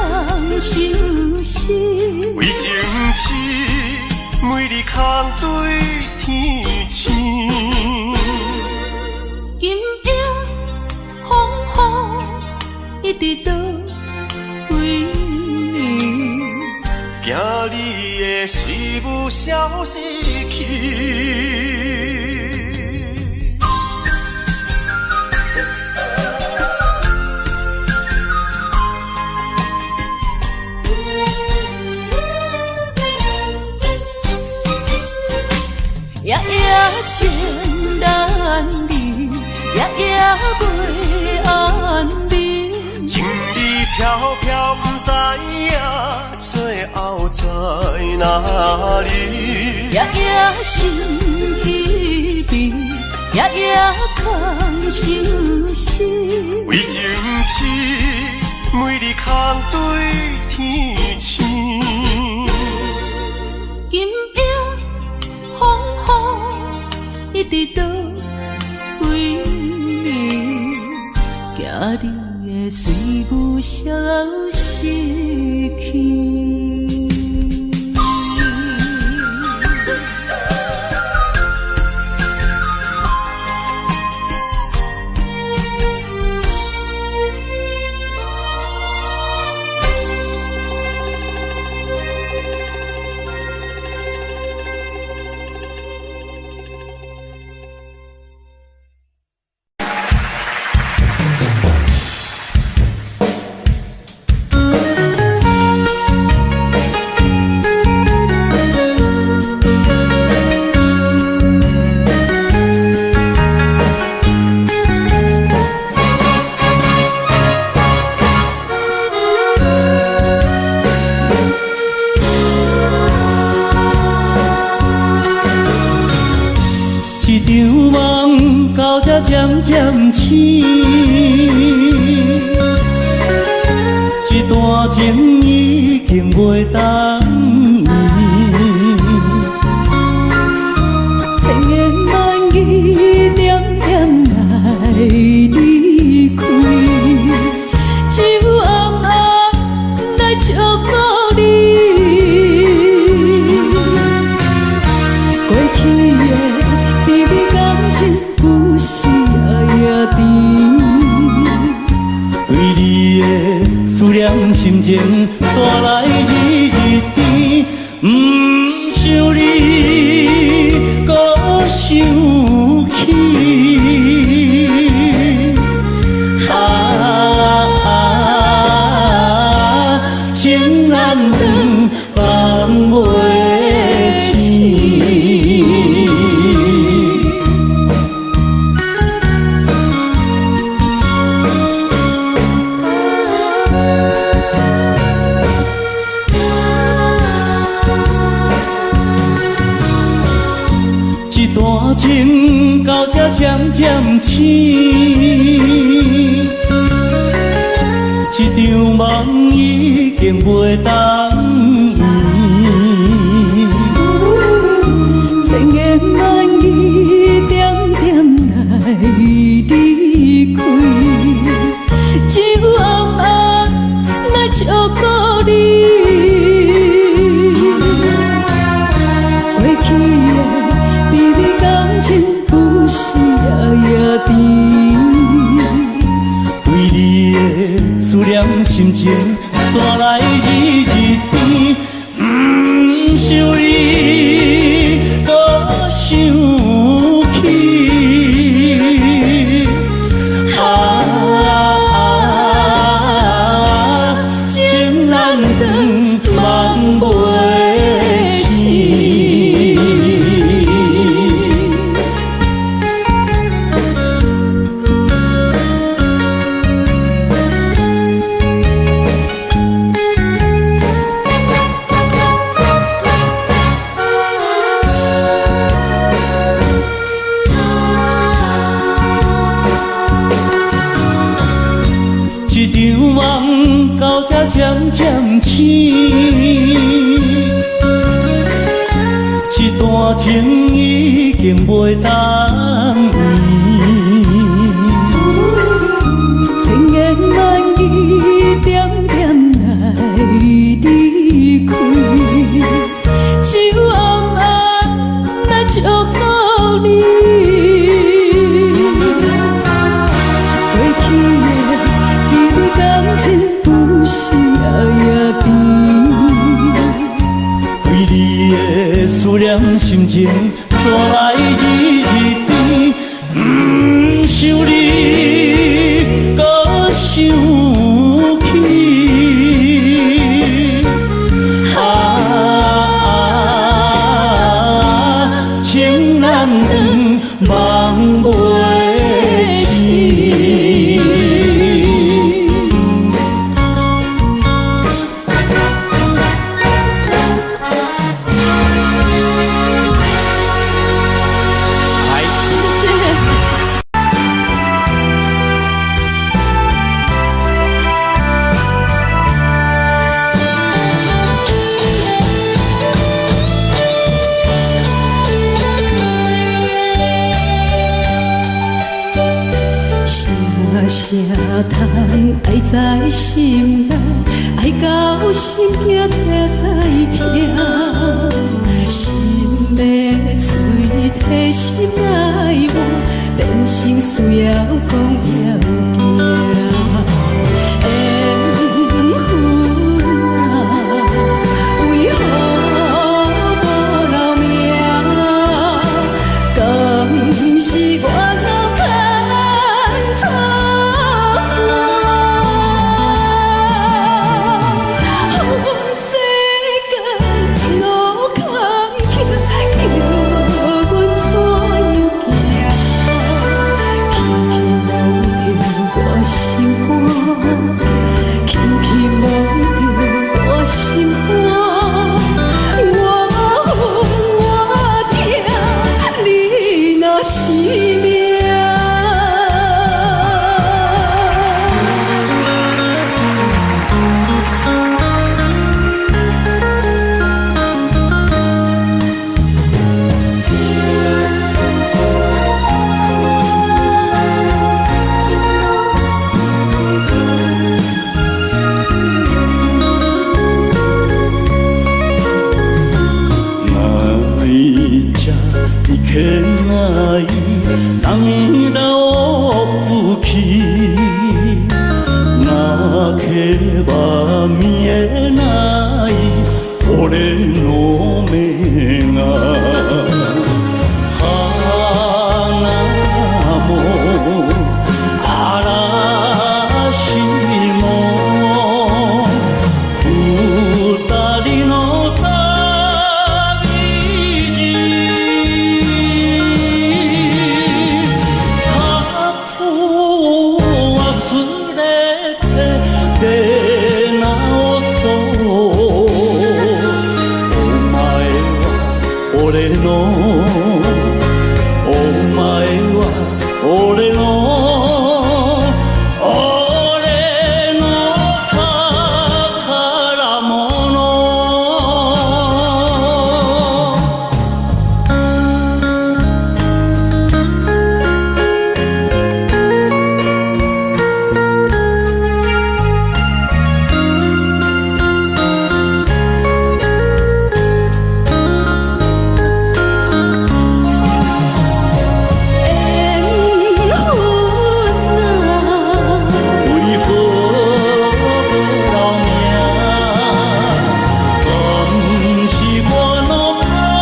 相思。为情痴，每日空对天星。今夜风雨一直到位，惊你的随舞消失去。夜夜情难离，夜夜袂安眠。情意飘飘，不知影最后在哪里。夜夜心稀微，夜夜空相思。为情痴，每日空对天星。今夜风雨一直到位，惊你的随舞消失去。渐渐醒，这段情已经袂当依，千言万语点点来离开，只有暗暗来祝福你。过去的甜蜜感情故事。对你的思念心情带来日日甜，不想你搁想起。情难断，放袂清。段情到这渐渐醒，这场梦已经袂当依，千言万语点点来离开，只有暗暗来祝福你。过去的情故事夜夜甜，对你的思念心情带来日日甜，不想你搁想起。情难断，梦袂清。一场梦到这渐渐醒，一段情已经袂当圆。千言万语点点来离开，只有暗暗来祝福你。过去的彼此感情有时也甜，为你的思念心情带来日甜，不想你搁想起。情难断，梦袂醒。啥通爱在心内，爱到心惊痛在疼，心要碎体心爱我，变成需要讲要行。缘分啊，为何无留名？敢是我脑牵错？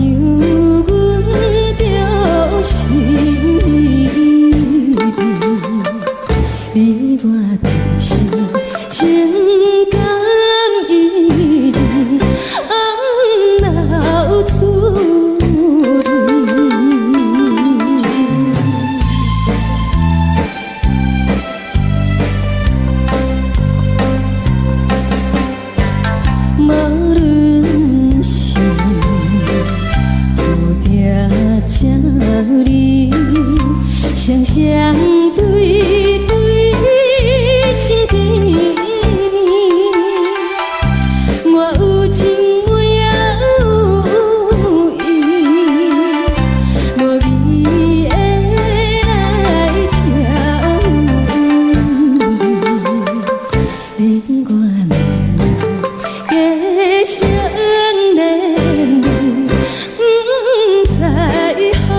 阮着心你我就是情感一定红流出无论是有定这里，双双对对情甜蜜，我有情我也有意，无味的来调你我恋加成恋人，不知何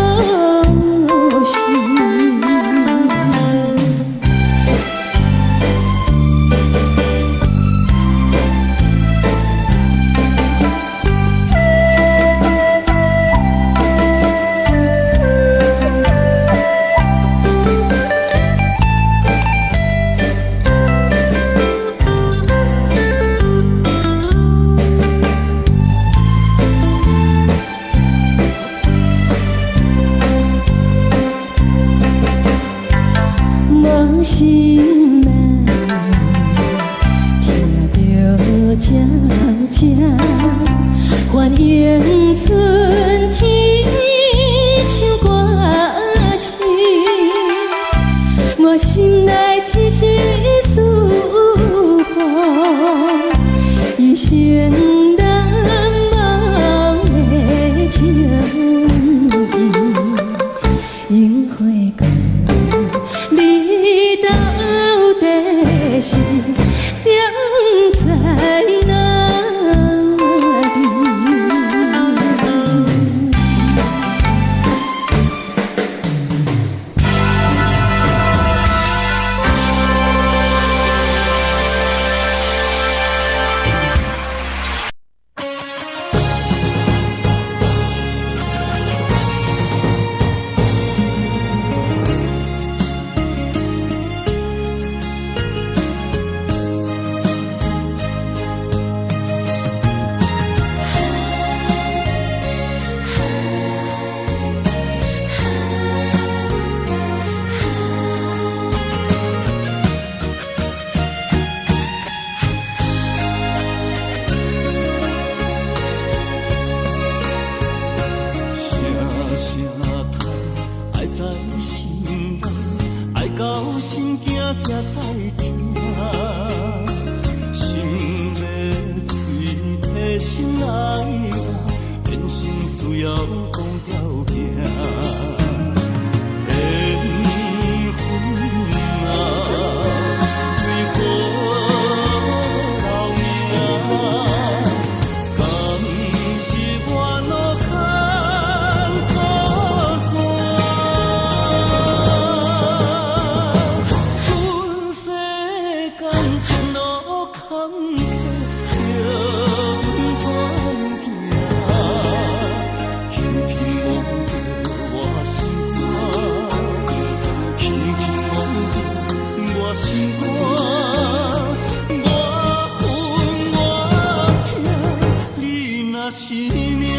时。无心难，听着悄悄幻影春天唱歌声，我心内只是思慕，一生难忘的情意，樱花光。你到底是踮在哪里？到心惊才知听，心要嘴替心爱我，变心需要讲条件。缘分啊，为何留命？敢是我路坎错线？是命。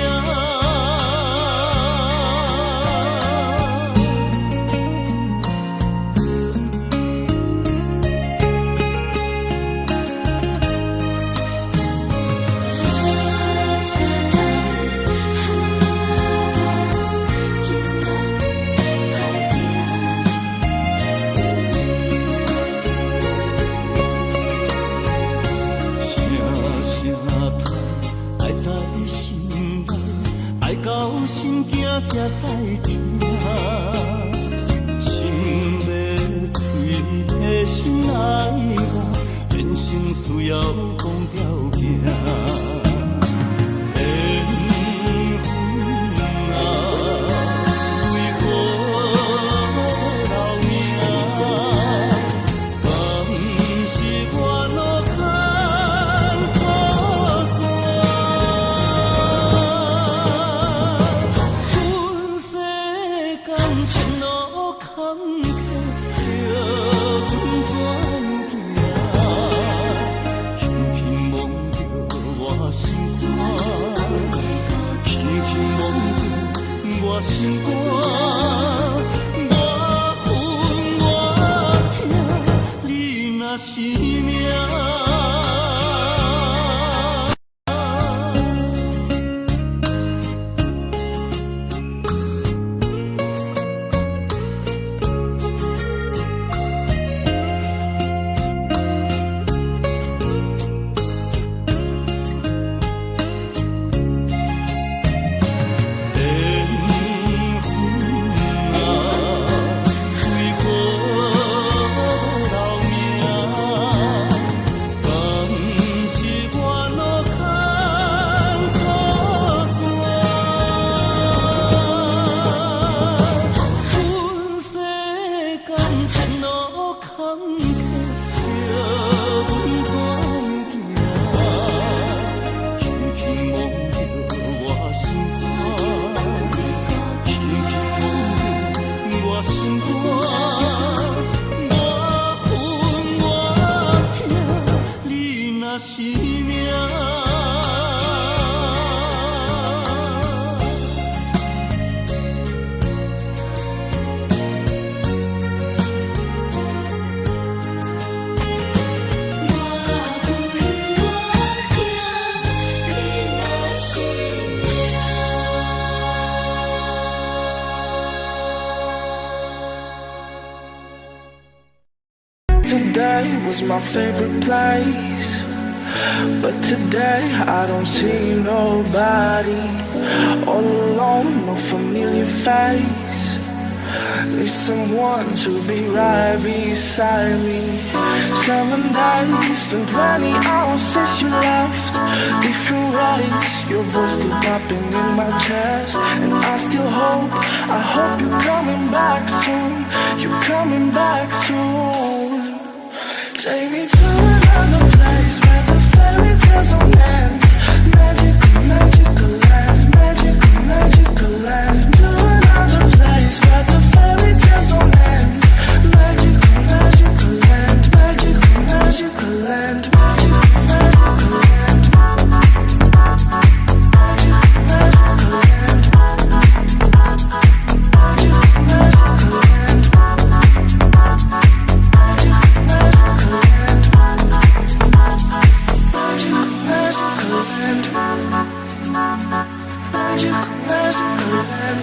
到心惊才知听，心要嘴替心爱我，变成需要讲条件。心肝，我恨我痛，你若是命。Today was my favorite place, but today I don't see nobody. All alone, no familiar face. Need someone to be right beside me. 7 days and 20 hours since you left. Different ways, your voice still popping in my chest. And I still hope, I hope you're coming back soon. You're coming back soon. Take me to another place where the fairy tales don't end. Magical, magical land, magical, magical land. To another place where the fairy tales don't end. Magical, magical land, magical, magical land, magical, magical land. Magical, magical land. Magical, magical land.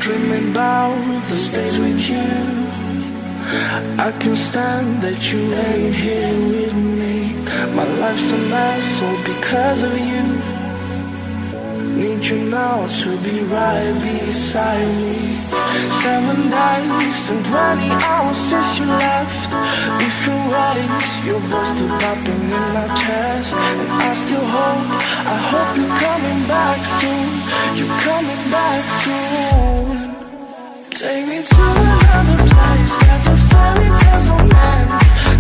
Dreaming about those days with you. I can't stand that you ain't here with me. My life's a mess all because of you. Need you now to be right beside me. 7 days and 20 hours since you left. Different ways, your voice still popping in my chest. And I still hope, I hope you're coming back soon. You're coming back soon. Take me to another place where the fairy tales don't end.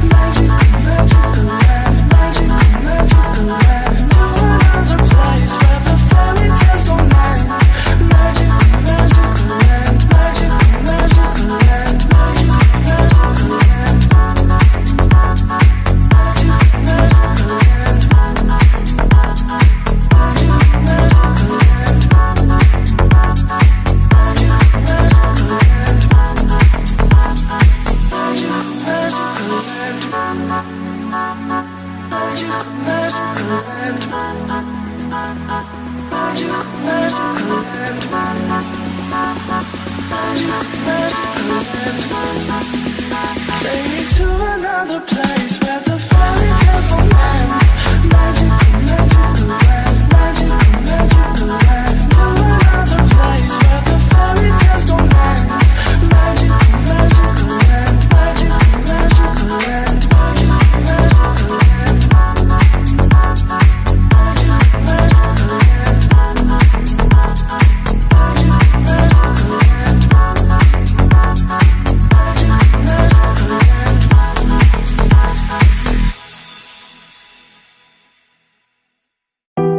Magical, magical land, magical, magical land. To another place where the fairy tales don't end. Magical, magical land, magical, magical land, magical, magical land. Magical, magical land. Magical, magical land. Take me to another place where the fairy tales don't end. Magical, magical land, magical, magical land. To another place where the fairy tales don't end. Magical, magical land, magical, magical land, magical, magical land. Magical, magical land. Magical, magical land.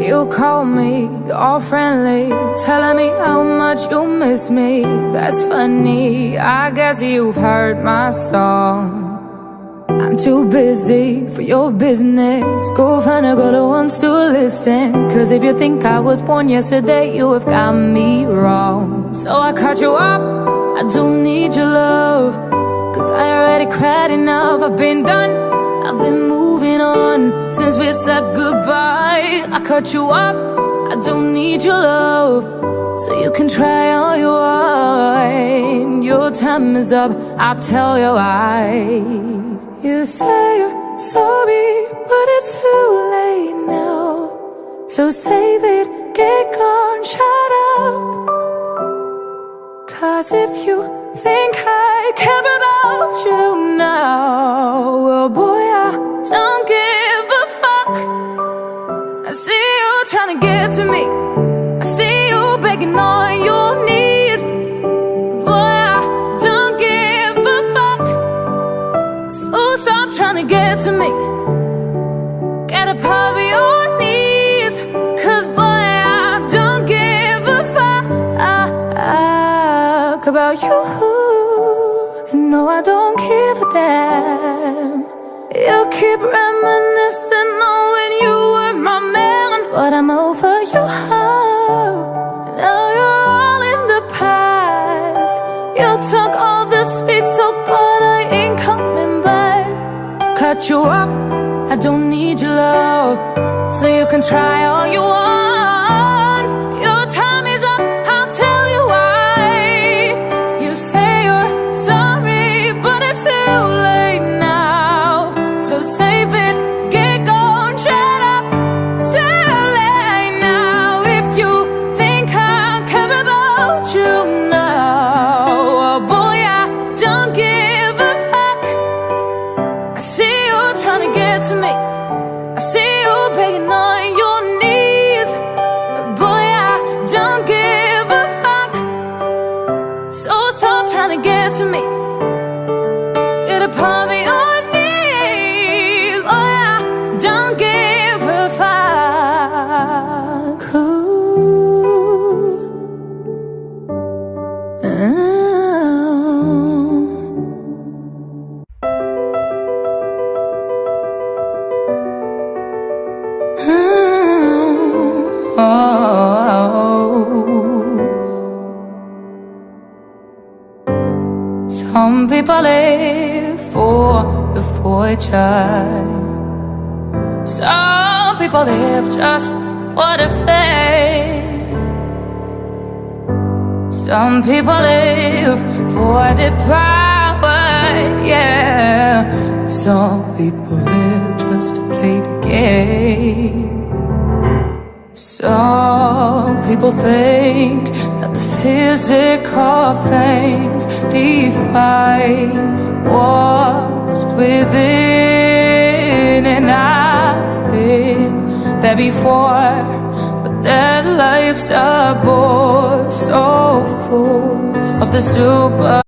You call me all friendly, telling me how much you miss me. That's funny, I guess you've heard my song. I'm too busy for your business. Go find a girl who wants to listen. Cause if you think I was born yesterday, you have got me wrong. So I cut you off, I don't need your love. Cause I already cried enough, I've been done, I've been moving on since we said goodbye. I cut you off, I don't need your love. So you can try all you want. Your time is up, I'll tell you why. You say you're sorry, but it's too late now. So save it, get gone, shut up. Cause if you think I care about you now, well boy, I don't give a fuck. I see you trying to get to me, I see you begging on your knees. Boy, I don't give a fuck. So stop trying to get to me, get up off your knees. Cause boy, I don't give a fuck about you. No, I don't give a damn. You keep reminiscing on when you were my man, but I'm over you. Now you're all in the past. You took all the sweet talk, but I ain't coming back. Cut you off, I don't need your love. So you can try all you want. Your time is up, I'll tell you why. You say you're sorry, but it's too late now. So save it, get gone, shut up. Too late now. If you think I care about you now, oh boy, I don't give a fuck. I see you trying to get to me, I see you begging on your knees. But boy, I don't give a fuck. So stop trying to get to me, get up on your knees. Boy, I don't give a fuck. Some people live for the fortune. Some people live just for the fame. Some people live for the power, yeah. Some people live just to play the game. Some people think that the physical things define what's within. And I've been there before, but their lives are bored, so full of the super